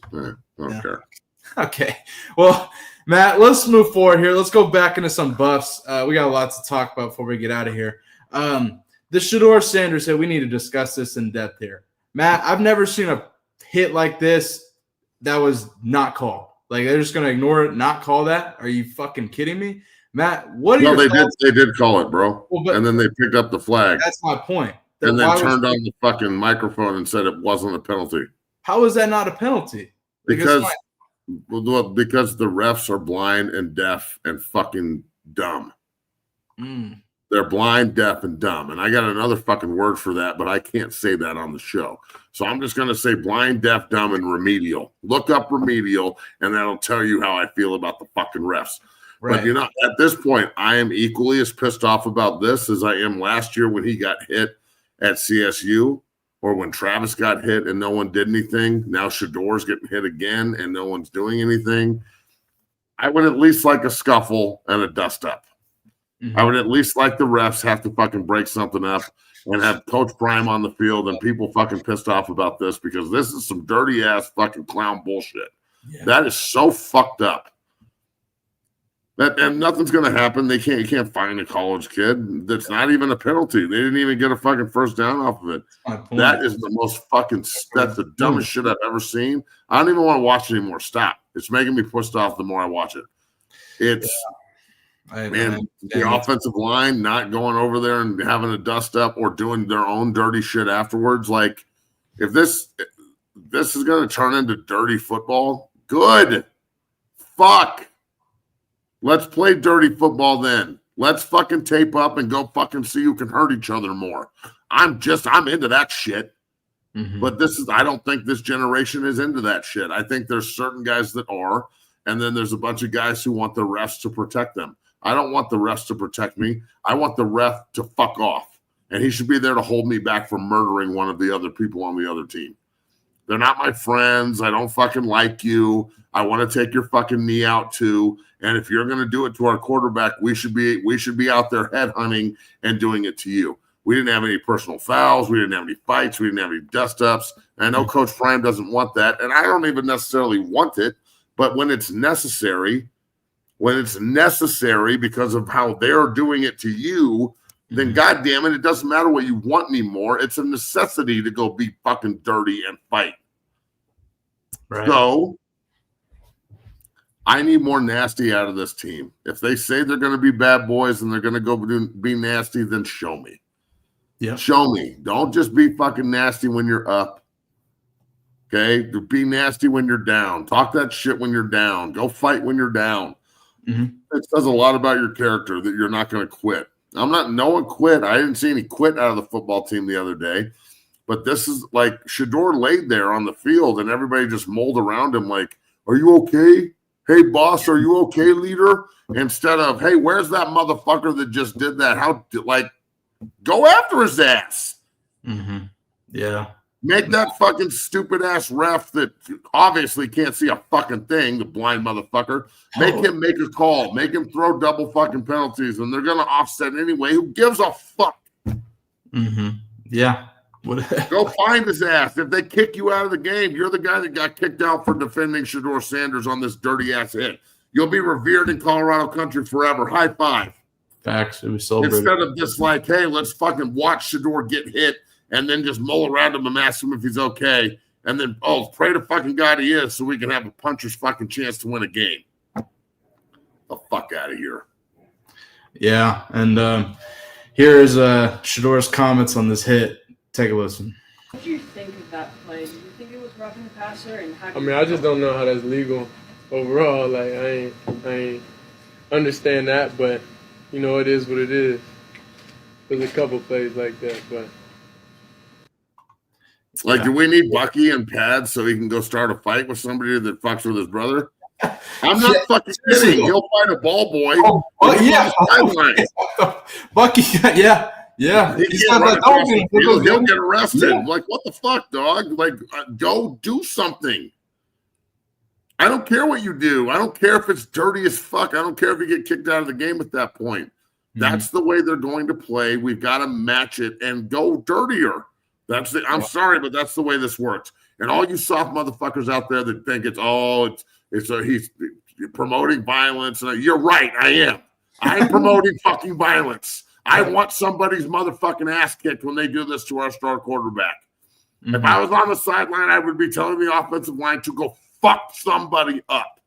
Okay. Well, Matt, let's move forward here. Let's go back into some buffs. We got a lot to talk about before we get out of here. The Shedeur Sanders said we need to discuss this in depth here. Matt, I've never seen a hit like this that was not called. Like, they're just going to ignore it, not call that? Are you fucking kidding me? Matt, what are your thoughts? They did call it, bro. Well, and then they picked up the flag. That's my point. and then turned on the fucking microphone and said it wasn't a penalty. How is that not a penalty? Because the refs are blind and deaf and fucking dumb. They're blind, deaf, and dumb. And I got another fucking word for that, but I can't say that on the show. So I'm just going to say blind, deaf, dumb, and remedial. Look up remedial, and that'll tell you how I feel about the fucking refs. Right. But, you know, at this point, I am equally as pissed off about this as I am last year when he got hit at CSU, or when Travis got hit and no one did anything. Now Shedor's getting hit again and no one's doing anything. I would at least like a scuffle and a dust-up. I would at least like the refs have to fucking break something up and have Coach Prime on the field and people fucking pissed off about this, because this is some dirty-ass fucking clown bullshit. Yeah. That is so fucked up. And nothing's going to happen. You can't fine a college kid. That's not even a penalty. They didn't even get a fucking first down off of it. That is the most fucking – that's the dumbest shit I've ever seen. I don't even want to watch it anymore. Stop. It's making me pissed off the more I watch it. It's the offensive line not going over there and having a dust up or doing their own dirty shit afterwards. Like, if this is going to turn into dirty football, good. Fuck. Let's play dirty football then. Let's fucking tape up and go fucking see who can hurt each other more. I'm into that shit. But I don't think this generation is into that shit. I think there's certain guys that are, and then there's a bunch of guys who want the refs to protect them. I don't want the refs to protect me. I want the ref to fuck off. And he should be there to hold me back from murdering one of the other people on the other team. They're not my friends. I don't fucking like you. I want to take your fucking knee out too. And if you're going to do it to our quarterback, we should be out there headhunting and doing it to you. We didn't have any personal fouls. We didn't have any fights. We didn't have any dust-ups. And I know Coach Prime doesn't want that, and I don't even necessarily want it. But when it's necessary because of how they're doing it to you, then God damn it doesn't matter what you want anymore. It's a necessity to go be fucking dirty and fight. Right. So I need more nasty out of this team. If they say they're going to be bad boys and they're going to go be nasty, then show me. Yeah. Show me. Don't just be fucking nasty when you're up. Okay? Be nasty when you're down. Talk that shit when you're down. Go fight when you're down. It says a lot about your character that you're not going to quit. No one quit. I didn't see any quit out of the football team the other day. But this is like Shedeur laid there on the field and everybody just mulled around him like, are you okay? Hey, boss, are you okay, leader? Instead of, hey, where's that motherfucker that just did that? Go after his ass. Yeah. Make that fucking stupid-ass ref that obviously can't see a fucking thing, the blind motherfucker, make him make a call. Make him throw double fucking penalties, and they're going to offset anyway. Who gives a fuck? Yeah. Go find his ass. If they kick you out of the game, you're the guy that got kicked out for defending Shedeur Sanders on this dirty-ass hit. You'll be revered in Colorado country forever. High five. Facts. It was celebrated. Instead of just like, hey, let's fucking watch Shedeur get hit and then just mull around him and ask him if he's okay. And then, pray to fucking God he is so we can have a puncher's fucking chance to win a game. The fuck out of here. Yeah. And here's Shedeur's comments on this hit. Take a listen. What do you think of that play? Do you think it was roughing the passer? And I just don't know how that's legal overall. Like, I ain't understand that, but, it is what it is. There's a couple plays like that, but. Do we need Bucky and pads so he can go start a fight with somebody that fucks with his brother? I'm not fucking kidding. He'll fight a ball boy. Yeah. Bucky, yeah. Yeah. He'll get arrested. Yeah. Like, what the fuck, dog? Like, go do something. I don't care what you do. I don't care if it's dirty as fuck. I don't care if you get kicked out of the game at that point. That's the way they're going to play. We've got to match it and go dirtier. I'm sorry, but that's the way this works. And all you soft motherfuckers out there that think he's promoting violence. You're right, I am. I'm promoting fucking violence. I want somebody's motherfucking ass kicked when they do this to our star quarterback. If I was on the sideline, I would be telling the offensive line to go fuck somebody up.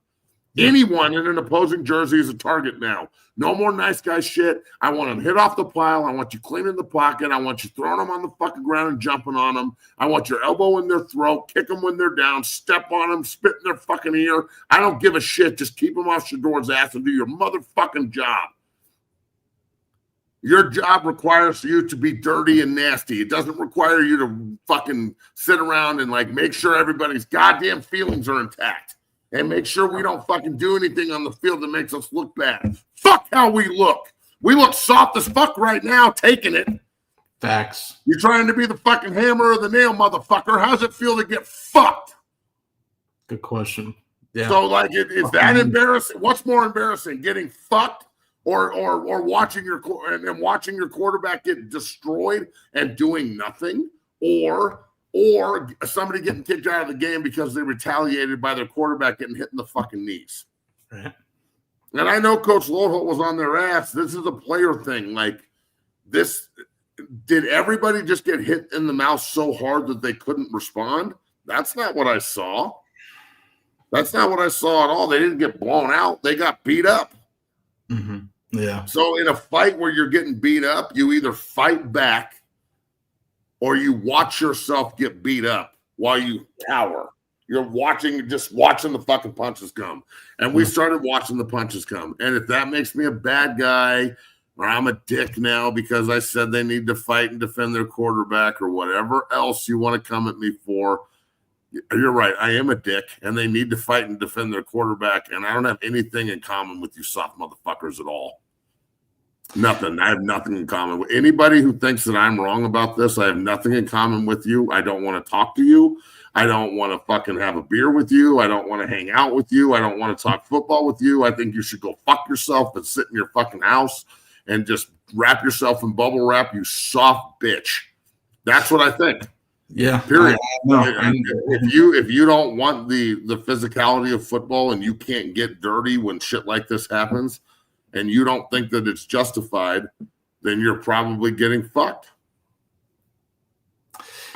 Anyone in an opposing jersey is a target now. No more nice guy shit. I want them hit off the pile. I want you cleaning the pocket. I want you throwing them on the fucking ground and jumping on them. I want your elbow in their throat, kick them when they're down, step on them, spit in their fucking ear. I don't give a shit. Just keep them off Shedor's ass and do your motherfucking job. Your job requires you to be dirty and nasty. It doesn't require you to fucking sit around and like make sure everybody's goddamn feelings are intact. And make sure we don't fucking do anything on the field that makes us look bad. Fuck how we look. We look soft as fuck right now, taking it. Facts. You're trying to be the fucking hammer or the nail, motherfucker. How's it feel to get fucked? Good question. Yeah. So, like, is that embarrassing? What's more embarrassing, getting fucked or watching your quarterback get destroyed and doing nothing, or somebody getting kicked out of the game because they retaliated by their quarterback getting hit in the fucking knees? Right. And I know Coach Loholt was on their ass. This is a player thing. Like, this, did everybody just get hit in the mouth so hard that they couldn't respond? That's not what I saw. That's not what I saw at all. They didn't get blown out. They got beat up. Mm-hmm. Yeah. So in a fight where you're getting beat up, you either fight back or you watch yourself get beat up while you cower. You're just watching the fucking punches come. And we started watching the punches come. And if that makes me a bad guy or I'm a dick now because I said they need to fight and defend their quarterback or whatever else you want to come at me for, you're right. I am a dick, and they need to fight and defend their quarterback, and I don't have anything in common with you soft motherfuckers at all. Nothing. I have nothing in common with anybody who thinks that I'm wrong about this. I have nothing in common with you. I don't want to talk to you. I don't want to fucking have a beer with you. I don't want to hang out with you. I don't want to talk football with you. I think you should go fuck yourself and sit in your fucking house and just wrap yourself in bubble wrap, you soft bitch. That's what I think. Yeah. Period. If you don't want the physicality of football and you can't get dirty when shit like this happens and you don't think that it's justified, then you're probably getting fucked.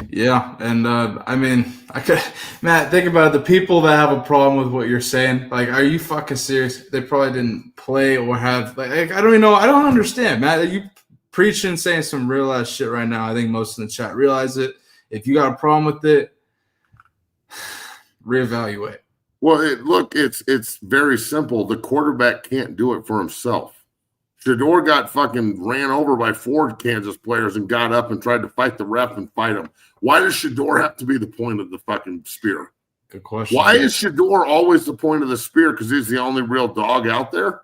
Yeah, and Matt, think about it. The people that have a problem with what you're saying, like, are you fucking serious? They probably didn't play or have, like, I don't even know. I don't understand, Matt. Are you preaching, saying some real ass shit right now? I think most in the chat realize it. If you got a problem with it, reevaluate. Well, it's very simple. The quarterback can't do it for himself. Shedeur got fucking ran over by 4 Kansas players and got up and tried to fight the ref and fight him. Why does Shedeur have to be the point of the fucking spear? Good question. Why is Shedeur always the point of the spear? Because he's the only real dog out there?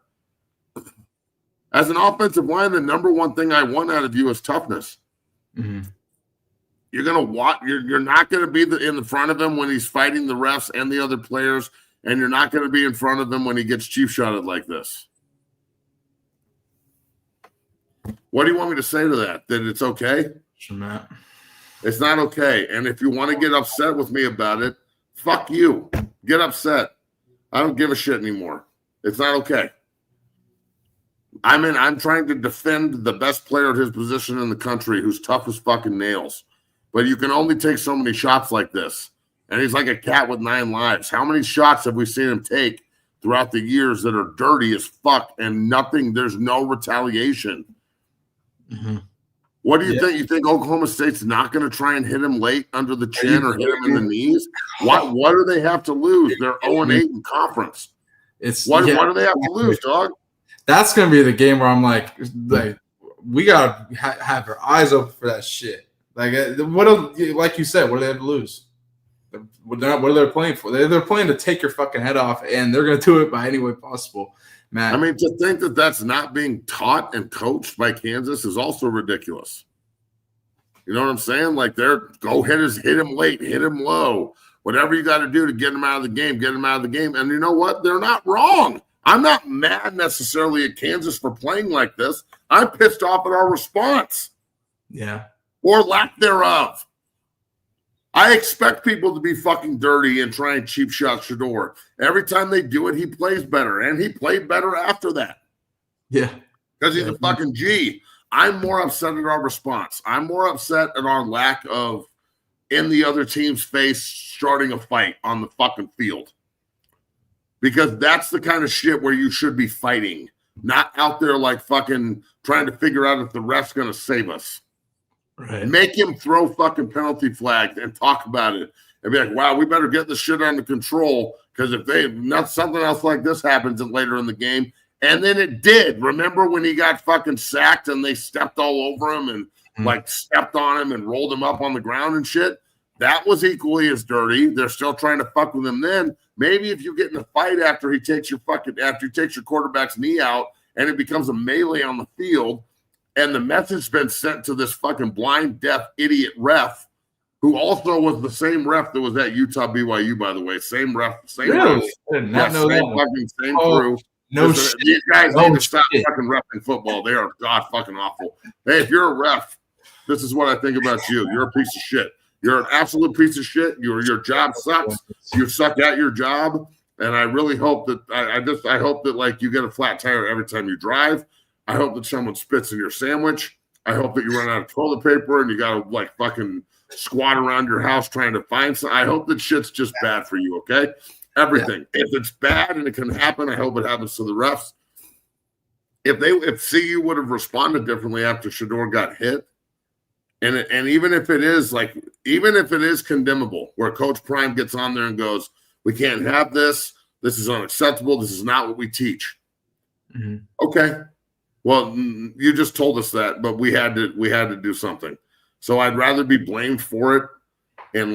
As an offensive line, the number one thing I want out of you is toughness. Mm-hmm. You're gonna watch. You're not gonna be in the front of him when he's fighting the refs and the other players, and you're not gonna be in front of him when he gets chief shotted like this. What do you want me to say to that? That it's okay? Sure, Matt. It's not okay. And if you want to get upset with me about it, fuck you. Get upset. I don't give a shit anymore. It's not okay. I'm trying to defend the best player at his position in the country who's tough as fucking nails. But you can only take so many shots like this. And he's like a cat with 9 lives. How many shots have we seen him take throughout the years that are dirty as fuck and nothing? There's no retaliation. Mm-hmm. What do you think? You think Oklahoma State's not going to try and hit him late under the chin or hit him in the knees? What do they have to lose? They're 0-8 in conference. What do they have to lose, dog? That's going to be the game where I'm like we got to have our eyes open for that shit. Like like you said, what do they have to lose? What are they playing for? They're playing to take your fucking head off, and they're going to do it by any way possible, Matt. I mean, to think that that's not being taught and coached by Kansas is also ridiculous. You know what I'm saying? Like, go hit him late, hit him low, whatever you got to do to get him out of the game, get him out of the game. And you know what? They're not wrong. I'm not mad necessarily at Kansas for playing like this. I'm pissed off at our response. Yeah. Or lack thereof. I expect people to be fucking dirty and try and cheap shot Shedeur. Every time they do it, he plays better. And he played better after that. Yeah. Because he's a fucking G. I'm more upset at our response. I'm more upset at our lack of in the other team's face starting a fight on the fucking field. because that's the kind of shit where you should be fighting, not out there like fucking trying to figure out if the ref's going to save us. Right. Make him throw fucking penalty flags and talk about it and be like, wow, we better get this shit under control because if something else like this happens later in the game. And then it did. Remember when he got fucking sacked and they stepped all over him and like stepped on him and rolled him up on the ground and shit? That was equally as dirty. They're still trying to fuck with him then. Maybe if you get in a fight after he takes your quarterback's knee out and it becomes a melee on the field, and the message been sent to this fucking blind, deaf, idiot ref, who also was the same ref that was at Utah BYU, by the way. Same ref, same Really? ref. I did not know that. Same crew. No Listen, shit. these guys No need to stop shit. fucking refing football. They are god fucking awful. Hey, if you're a ref, this is what I think about you. You're a piece of shit. You're an absolute piece of shit. Your job sucks. You suck at your job. And I really hope that I hope that like you get a flat tire every time you drive. I hope that someone spits in your sandwich. I hope that you run out of toilet paper and you gotta like fucking squat around your house trying to find some. I hope that shit's just bad for you, okay? Everything. Yeah. If it's bad and it can happen, I hope it happens to the refs. If CU would have responded differently after Shedeur got hit, and even if it is condemnable, where Coach Prime gets on there and goes, we can't have this. This is unacceptable. This is not what we teach. Mm-hmm. Okay. Well, you just told us that, but we had to do something. So I'd rather be blamed for it and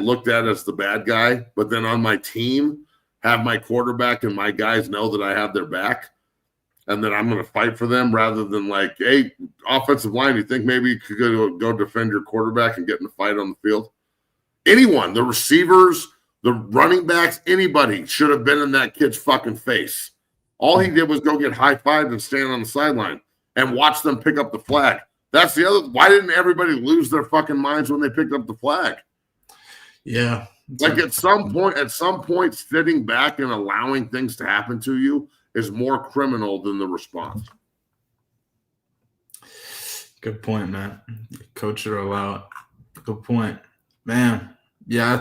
looked at as the bad guy, but then on my team have my quarterback and my guys know that I have their back and that I'm going to fight for them rather than like, hey, offensive line, you think maybe you could go defend your quarterback and get in a fight on the field? Anyone, the receivers, the running backs, anybody should have been in that kid's fucking face. All he did was go get high-fived and stand on the sideline and watch them pick up the flag. That's the other. Why didn't everybody lose their fucking minds when they picked up the flag? Yeah. Like at some point, sitting back and allowing things to happen to you is more criminal than the response. Good point, man. Coach should allow it. Good point, man. Yeah, I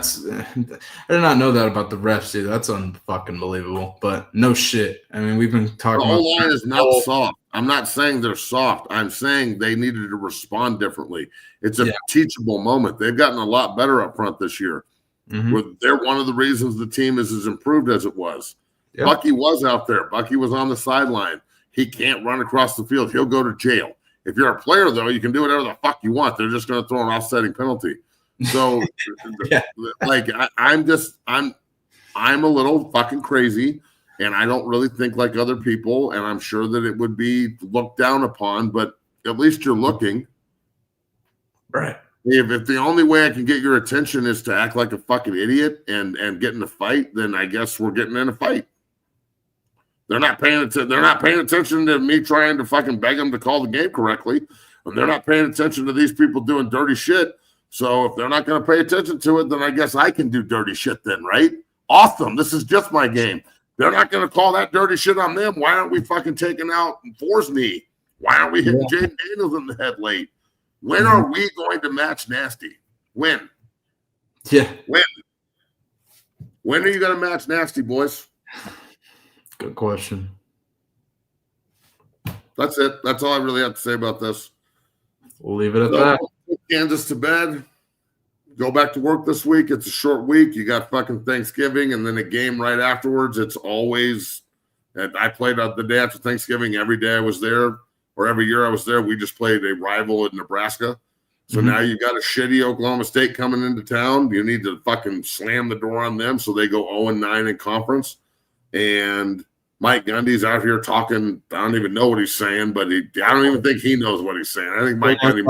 did not know that about the refs either. That's unfucking believable. But no shit. I mean, we've been talking. The whole line is not soft. I'm not saying they're soft. I'm saying they needed to respond differently. It's a teachable moment. They've gotten a lot better up front this year. Mm-hmm. They're one of the reasons the team is as improved as it was. Yep. Bucky was out there. Bucky was on the sideline. He can't run across the field. He'll go to jail. If you're a player, though, you can do whatever the fuck you want. They're just going to throw an offsetting penalty. So, like, I'm a little fucking crazy, and I don't really think like other people, and I'm sure that it would be looked down upon, but at least you're looking. Right. If the only way I can get your attention is to act like a fucking idiot and get in a fight, then I guess we're getting in a fight. They're not paying attention to me trying to fucking beg them to call the game correctly, and they're not paying attention to these people doing dirty shit. So if they're not going to pay attention to it, then I guess I can do dirty shit then, right? Awesome. This is just my game. They're not going to call that dirty shit on them. Why aren't we fucking taking out Four's knee? Why aren't we hitting Jaden Daniels in the head late? When are we going to match Nasty? When? Yeah. When are you going to match Nasty, boys? Good question. That's it. That's all I really have to say about this. We'll leave it at that. Put Kansas to bed. Go back to work this week. It's a short week. You got fucking Thanksgiving and then a game right afterwards. It's always – I played the day after Thanksgiving. Every day I was there, or every year I was there, we just played a rival in Nebraska. So now you got a shitty Oklahoma State coming into town. You need to fucking slam the door on them so they go 0-9 in conference. And Mike Gundy's out here talking. I don't even know what he's saying, but I don't even think he knows what he's saying. I think Mike Gundy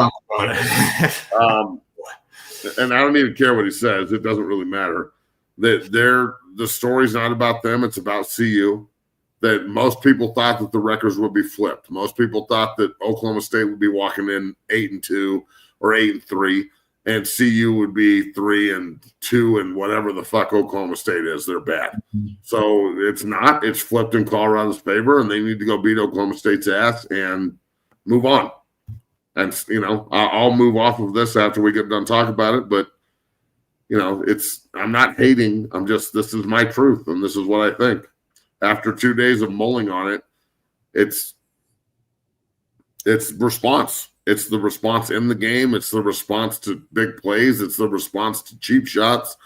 and I don't even care what he says. It doesn't really matter. The story's not about them. It's about CU. That most people thought that the records would be flipped. Most people thought that Oklahoma State would be walking in 8-2 or 8-3, and CU would be 3-2 and whatever the fuck Oklahoma State is. They're bad. So it's not. It's flipped in Colorado's favor, and they need to go beat Oklahoma State's ass and move on. And, I'll move off of this after we get done talking about it. But, I'm not hating. This is my truth, and this is what I think. After 2 days of mulling on it, it's response. It's the response in the game. It's the response to big plays. It's the response to cheap shots,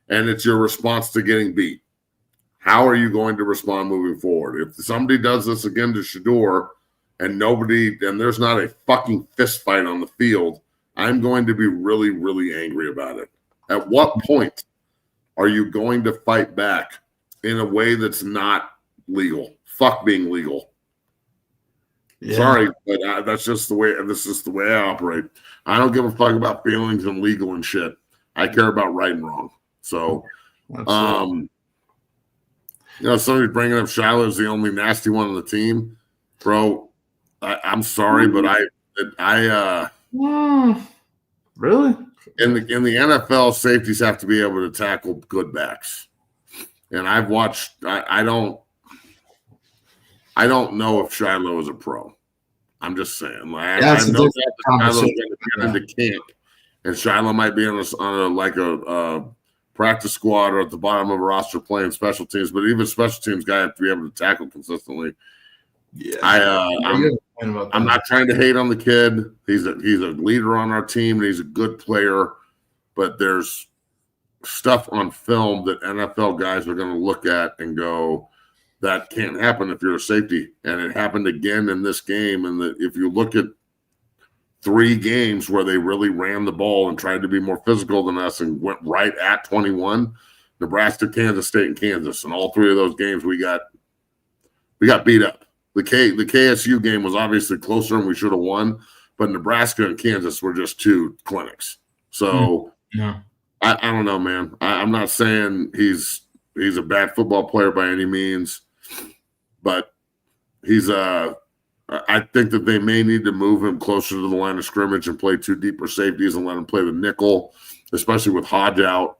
and it's your response to getting beat. How are you going to respond moving forward? If somebody does this again to Shedeur and there's not a fucking fist fight on the field, I'm going to be really, really angry about it. At what point are you going to fight back in a way that's not legal? Fuck being legal. Yeah. Sorry, but that's just the way. This is the way I operate. I don't give a fuck about feelings and legal and shit. I care about right and wrong. So, somebody's bringing up Shiloh's the only nasty one on the team, bro. I'm sorry, but really in the NFL, safeties have to be able to tackle good backs, and I've watched. I don't know if Shiloh is a pro. I'm just saying. I know that Shiloh's going to get into camp, and Shiloh might be on a practice squad or at the bottom of a roster playing special teams. But even special teams guy have to be able to tackle consistently. Yeah, I'm not trying to hate on the kid. He's a leader on our team, and he's a good player. But there's stuff on film that NFL guys are going to look at and go, that can't happen if you're a safety. And it happened again in this game. And if you look at 3 games where they really ran the ball and tried to be more physical than us and went right at 21, Nebraska, Kansas State, and Kansas. And all 3 of those games we got beat up. The KSU game was obviously closer and we should have won, but Nebraska and Kansas were just 2 clinics. So I don't know, man. I'm not saying he's a bad football player by any means, but I think that they may need to move him closer to the line of scrimmage and play 2 deeper safeties and let him play the nickel, especially with Hodge out.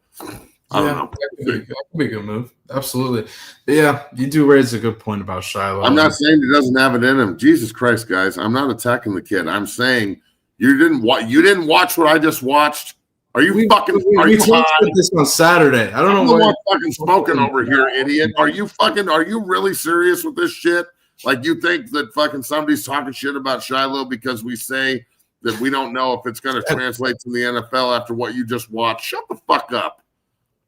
I don't know. That could be a good move. Absolutely. Yeah, you do raise a good point about Shiloh. I'm not saying he doesn't have it in him. Jesus Christ, guys. I'm not attacking the kid. I'm saying you didn't watch what I just watched. Are you fucking this on Saturday? I don't know what fucking smoking over here, idiot. Are you really serious with this shit? Like, you think that fucking somebody's talking shit about Shiloh because we say that we don't know if it's going to translate to the NFL after what you just watched? Shut the fuck up.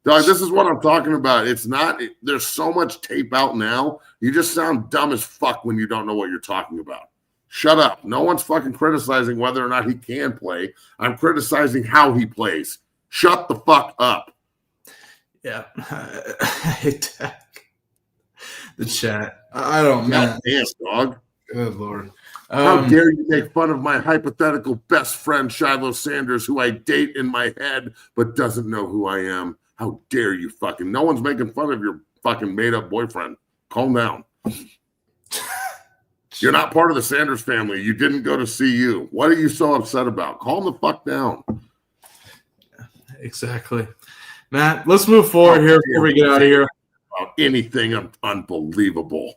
Dog, this is what I'm talking about. It's not – there's so much tape out now. You just sound dumb as fuck when you don't know what you're talking about. Shut up. No one's fucking criticizing whether or not he can play. I'm criticizing how he plays. Shut the fuck up. Yeah. I hate that. The chat. I don't know. Damn, dog. Good Lord. How dare you make fun of my hypothetical best friend, Shiloh Sanders, who I date in my head but doesn't know who I am? How dare you fucking. No one's making fun of your fucking made-up boyfriend. Calm down. You're not part of the Sanders family. You didn't go to CU. What are you so upset about? Calm the fuck down. Exactly. Matt, let's move forward here before we get out of here. About anything unbelievable.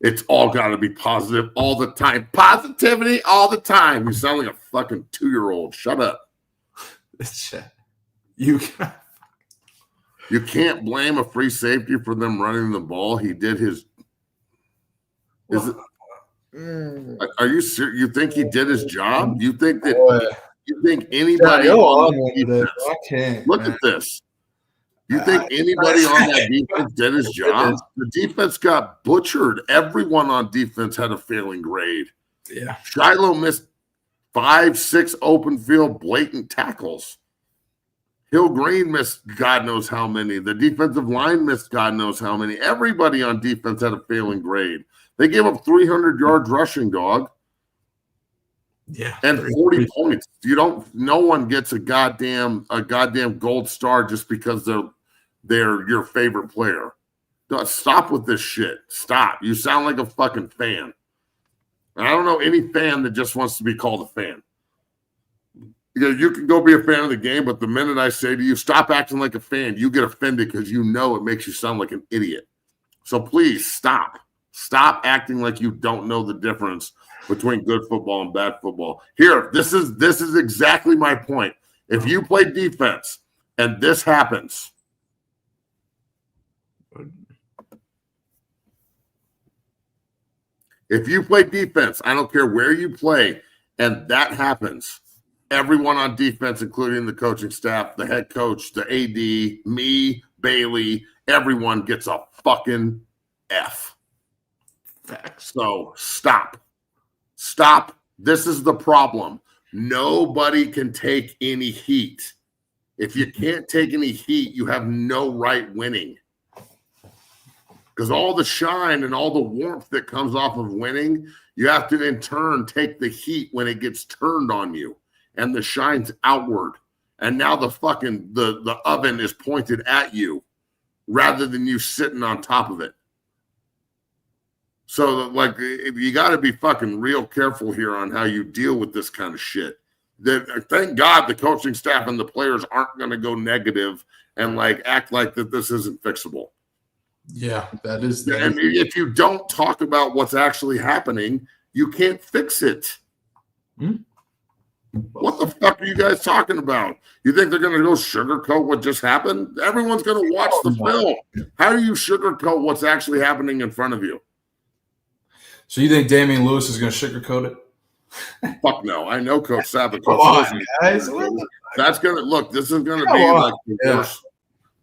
It's all got to be positive all the time. Positivity all the time. You sound like a fucking 2-year-old. Shut up. You can't blame a free safety for them running the ball. He did his. Are you serious? You think he did his job? You think that? You think anybody on defense? Look at this. You think anybody on that defense did his job? The defense got butchered. Everyone on defense had a failing grade. Yeah. Shiloh missed 5-6 open field blatant tackles. Hill Green missed God knows how many. The defensive line missed God knows how many. Everybody on defense had a failing grade. They gave up 300 yards rushing, dog. Yeah. And 40 points. No one gets a goddamn gold star just because they're your favorite player. Stop with this shit. Stop. You sound like a fucking fan. I don't know any fan that just wants to be called a fan. You can go be a fan of the game, but the minute I say to you, stop acting like a fan, you get offended because you know it makes you sound like an idiot. So please stop. Stop acting like you don't know the difference between good football and bad football. Here, this is exactly my point. If you play defense and this happens, If you play defense, I don't care where you play, and that happens, everyone on defense, including the coaching staff, the head coach, the AD, me, Bailey, everyone gets a fucking F. Facts. So stop. Stop. This is the problem. Nobody can take any heat. If you can't take any heat, you have no right winning. Because all the shine and all the warmth that comes off of winning, you have to in turn take the heat when it gets turned on you and the shine's outward. And now the fucking the oven is pointed at you rather than you sitting on top of it. So like you got to be fucking real careful here on how you deal with this kind of shit. Thank God the coaching staff and the players aren't going to go negative and like act like that this isn't fixable. Yeah, that is. And if you don't talk about what's actually happening, you can't fix it. What the fuck are you guys talking about? You think they're going to go sugarcoat what just happened? Everyone's going to watch the film. How do you sugarcoat what's actually happening in front of you? So you think Damian Lewis is going to sugarcoat it? Fuck no. I know Coach Sapp. Come on, guys. That's going to look. This is going to be like the worst.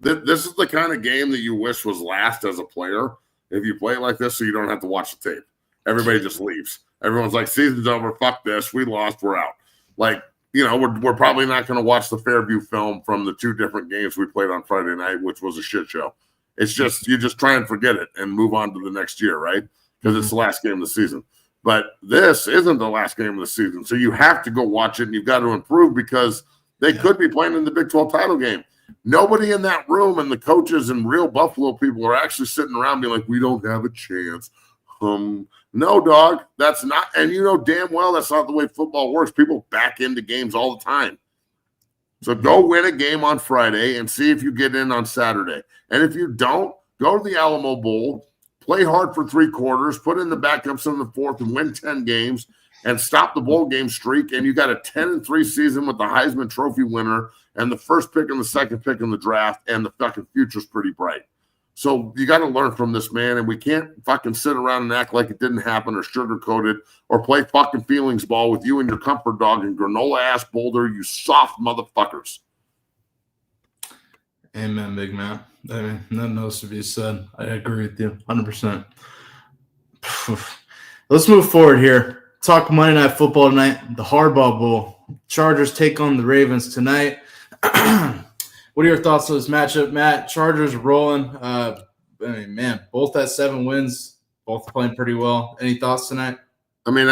This is the kind of game that you wish was last as a player. If you play like this, so you don't have to watch the tape. Everybody just leaves. Everyone's like, season's over. Fuck this. We lost. We're out. Like, you know, we're probably not going to watch the Fairview film from the 2 different games we played on Friday night, which was a shit show. It's just, you just try and forget it and move on to the next year, right? Because it's the last game of the season. But this isn't the last game of the season. So you have to go watch it and you've got to improve because they could be playing in the Big 12 title game. Nobody in that room and the coaches and real Buffalo people are actually sitting around being like, we don't have a chance. No, dog, that's not. And you know damn well that's not the way football works. People back into games all the time. So go win a game on Friday and see if you get in on Saturday. And if you don't, go to the Alamo Bowl, play hard for 3 quarters, put in the backups in the 4th and win 10 games and stop the bowl game streak. And you got a 10-3 season with the Heisman Trophy winner and the first pick and the second pick in the draft, and the fucking future's pretty bright. So you got to learn from this, man, and we can't fucking sit around and act like it didn't happen or sugarcoat it or play fucking feelings ball with you and your comfort dog and granola-ass Boulder, you soft motherfuckers. Amen, big man. I mean, nothing else to be said. I agree with you 100%. Let's move forward here. Talk Monday Night Football tonight, the Harbaugh Bowl. Chargers take on the Ravens tonight. What are your thoughts on this matchup, Matt? Chargers rolling. I mean, man, both at 7 wins, both playing pretty well. Any thoughts tonight? I mean,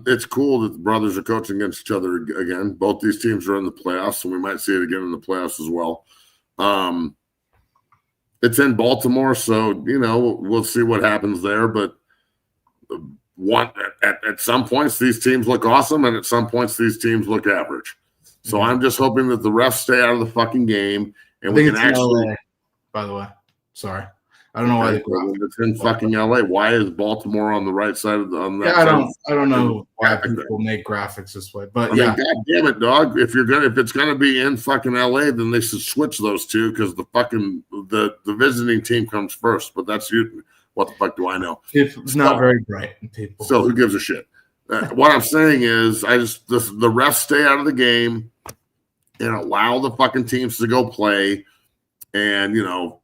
it's cool that the brothers are coaching against each other again. Both these teams are in the playoffs, so we might see it again in the playoffs as well. It's in Baltimore, so, you know, we'll see what happens there. But at some points, these teams look awesome, and at some points, these teams look average. So I'm just hoping that the refs stay out of the fucking game, and we can actually. LA, by the way, sorry, I don't know why it's in fucking LA. Why is Baltimore on the right side of the? On that I don't know why people make graphics this way, but I mean, God damn it, dog! If it's gonna be in fucking LA, then they should switch those two because the fucking the visiting team comes first. But that's you. What the fuck do I know? It's not very bright. People. So who gives a shit? What I'm saying is, the refs stay out of the game and allow the fucking teams to go play, and you know,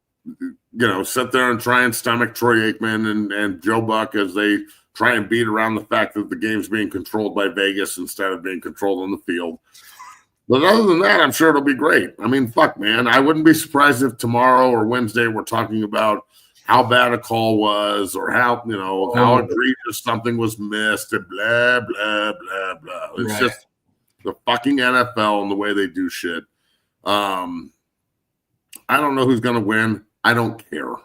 sit there and try and stomach Troy Aikman and Joe Buck as they try and beat around the fact that the game's being controlled by Vegas instead of being controlled on the field. But other than that, I'm sure it'll be great. I mean, fuck, man, I wouldn't be surprised if tomorrow or Wednesday we're talking about how bad a call was or how egregious something was missed and blah, blah, blah, blah. It's just the fucking NFL and the way they do shit. I don't know who's going to win. I don't care.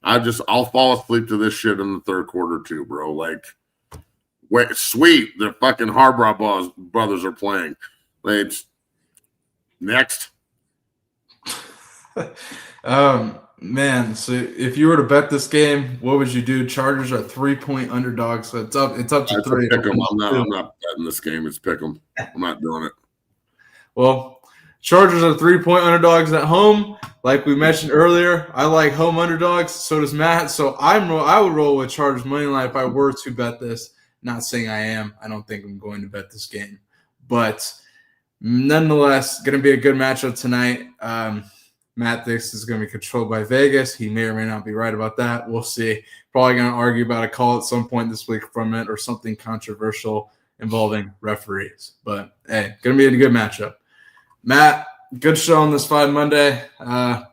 I'll fall asleep to this shit in the 3rd quarter too, bro. Like, wait, sweet. The fucking Harbaugh brothers are playing. Like, next. Man, so if you were to bet this game, what would you do? Chargers are 3-point underdogs, so it's up to 3. Pick 'em. I'm not betting this game. It's pick 'em. I'm not doing it. Well, Chargers are 3-point underdogs at home. Like we mentioned earlier, I like home underdogs. So does Matt. So I would roll with Chargers money line if I were to bet this. Not saying I am. I don't think I'm going to bet this game. But nonetheless, going to be a good matchup tonight. Matt thinks is going to be controlled by Vegas. He may or may not be right about that. We'll see. Probably going to argue about a call at some point this week from it or something controversial involving referees. But, hey, going to be a good matchup. Matt, good show on this Five Monday.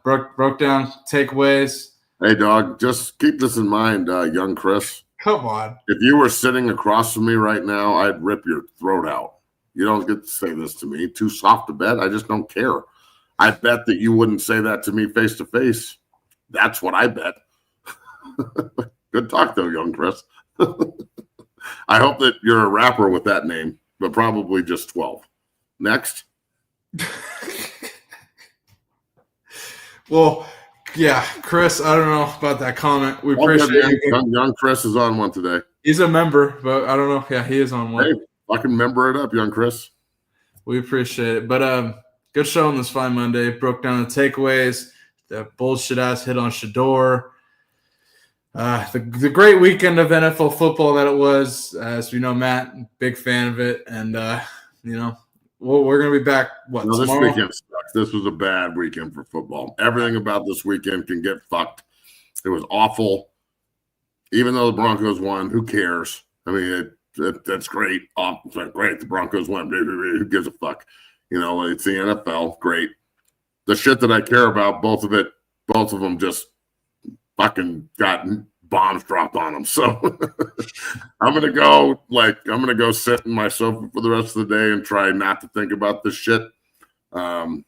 Broke down takeaways. Hey, dog, just keep this in mind, young Chris. Come on. If you were sitting across from me right now, I'd rip your throat out. You don't get to say this to me. Too soft to bet? I just don't care. I bet that you wouldn't say that to me face to face. That's what I bet. Good talk, though, young Chris. I hope that you're a rapper with that name, but probably just 12. Next. Well, yeah, Chris, I don't know about that comment. We appreciate it. Young Chris is on one today. He's a member, but I don't know. Yeah, he is on one. Hey, fucking member it up, young Chris. We appreciate it. But good show on this Fine Monday. Broke down the takeaways, the bullshit ass hit on Shador. The great weekend of NFL football that it was. As we know, Matt, big fan of it. And, we're going to be back, tomorrow? This weekend sucks. This was a bad weekend for football. Everything about this weekend can get fucked. It was awful. Even though the Broncos won, who cares? I mean, that's great. Great, the Broncos won. Who gives a fuck? It's the NFL. Great. The shit that I care about, both of them just fucking got bombs dropped on them. So I'm gonna go sit in my sofa for the rest of the day and try not to think about this shit. And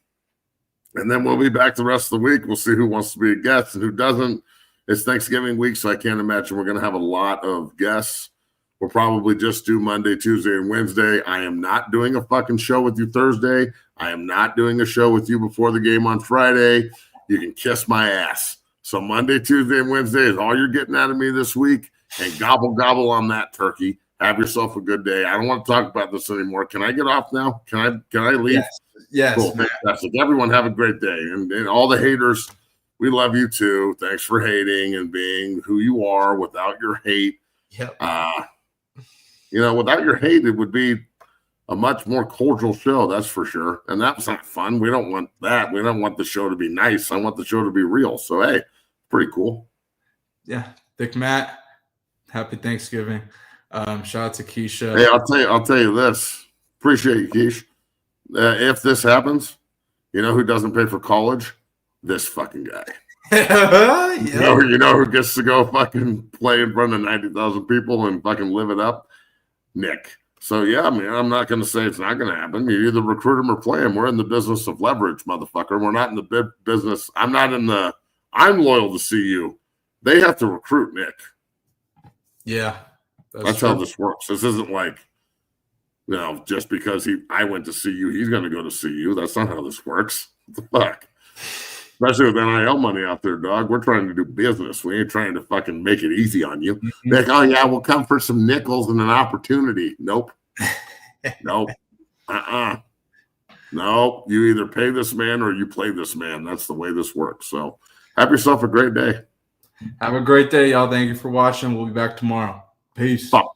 then we'll be back the rest of the week. We'll see who wants to be a guest and who doesn't. It's Thanksgiving week, so I can't imagine we're gonna have a lot of guests. We'll probably just do Monday, Tuesday, and Wednesday. I am not doing a fucking show with you Thursday. I am not doing a show with you before the game on Friday. You can kiss my ass. So Monday, Tuesday, and Wednesday is all you're getting out of me this week. And gobble, gobble on that turkey. Have yourself a good day. I don't want to talk about this anymore. Can I get off now? Can I leave? Yes. Cool. Fantastic. Everyone have a great day. And all the haters, we love you too. Thanks for hating and being who you are without your hate. Yep. Without your hate, it would be a much more cordial show, that's for sure. And that's not fun. We don't want that. We don't want the show to be nice. I want the show to be real. So, hey, pretty cool. Yeah. Thick Matt, happy Thanksgiving. Shout out to Keisha. Hey, I'll tell you this. Appreciate you, Keish. If this happens, you know who doesn't pay for college? This fucking guy. Yeah. You know who gets to go fucking play in front of 90,000 people and fucking live it up? Nick. So, yeah, I mean, I'm not going to say it's not going to happen. You either recruit him or play him. We're in the business of leverage, motherfucker. We're not in the business. I'm loyal to CU. They have to recruit Nick. Yeah. That's how this works. This isn't like, just because I went to CU, he's going to go to CU. That's not how this works. What the fuck? Especially with NIL money out there, dog. We're trying to do business. We ain't trying to fucking make it easy on you. Mm-hmm. Like, oh, yeah, we'll come for some nickels and an opportunity. Nope. Nope. No, you either pay this man or you play this man. That's the way this works. So have yourself a great day. Have a great day, y'all. Thank you for watching. We'll be back tomorrow. Peace. Fuck.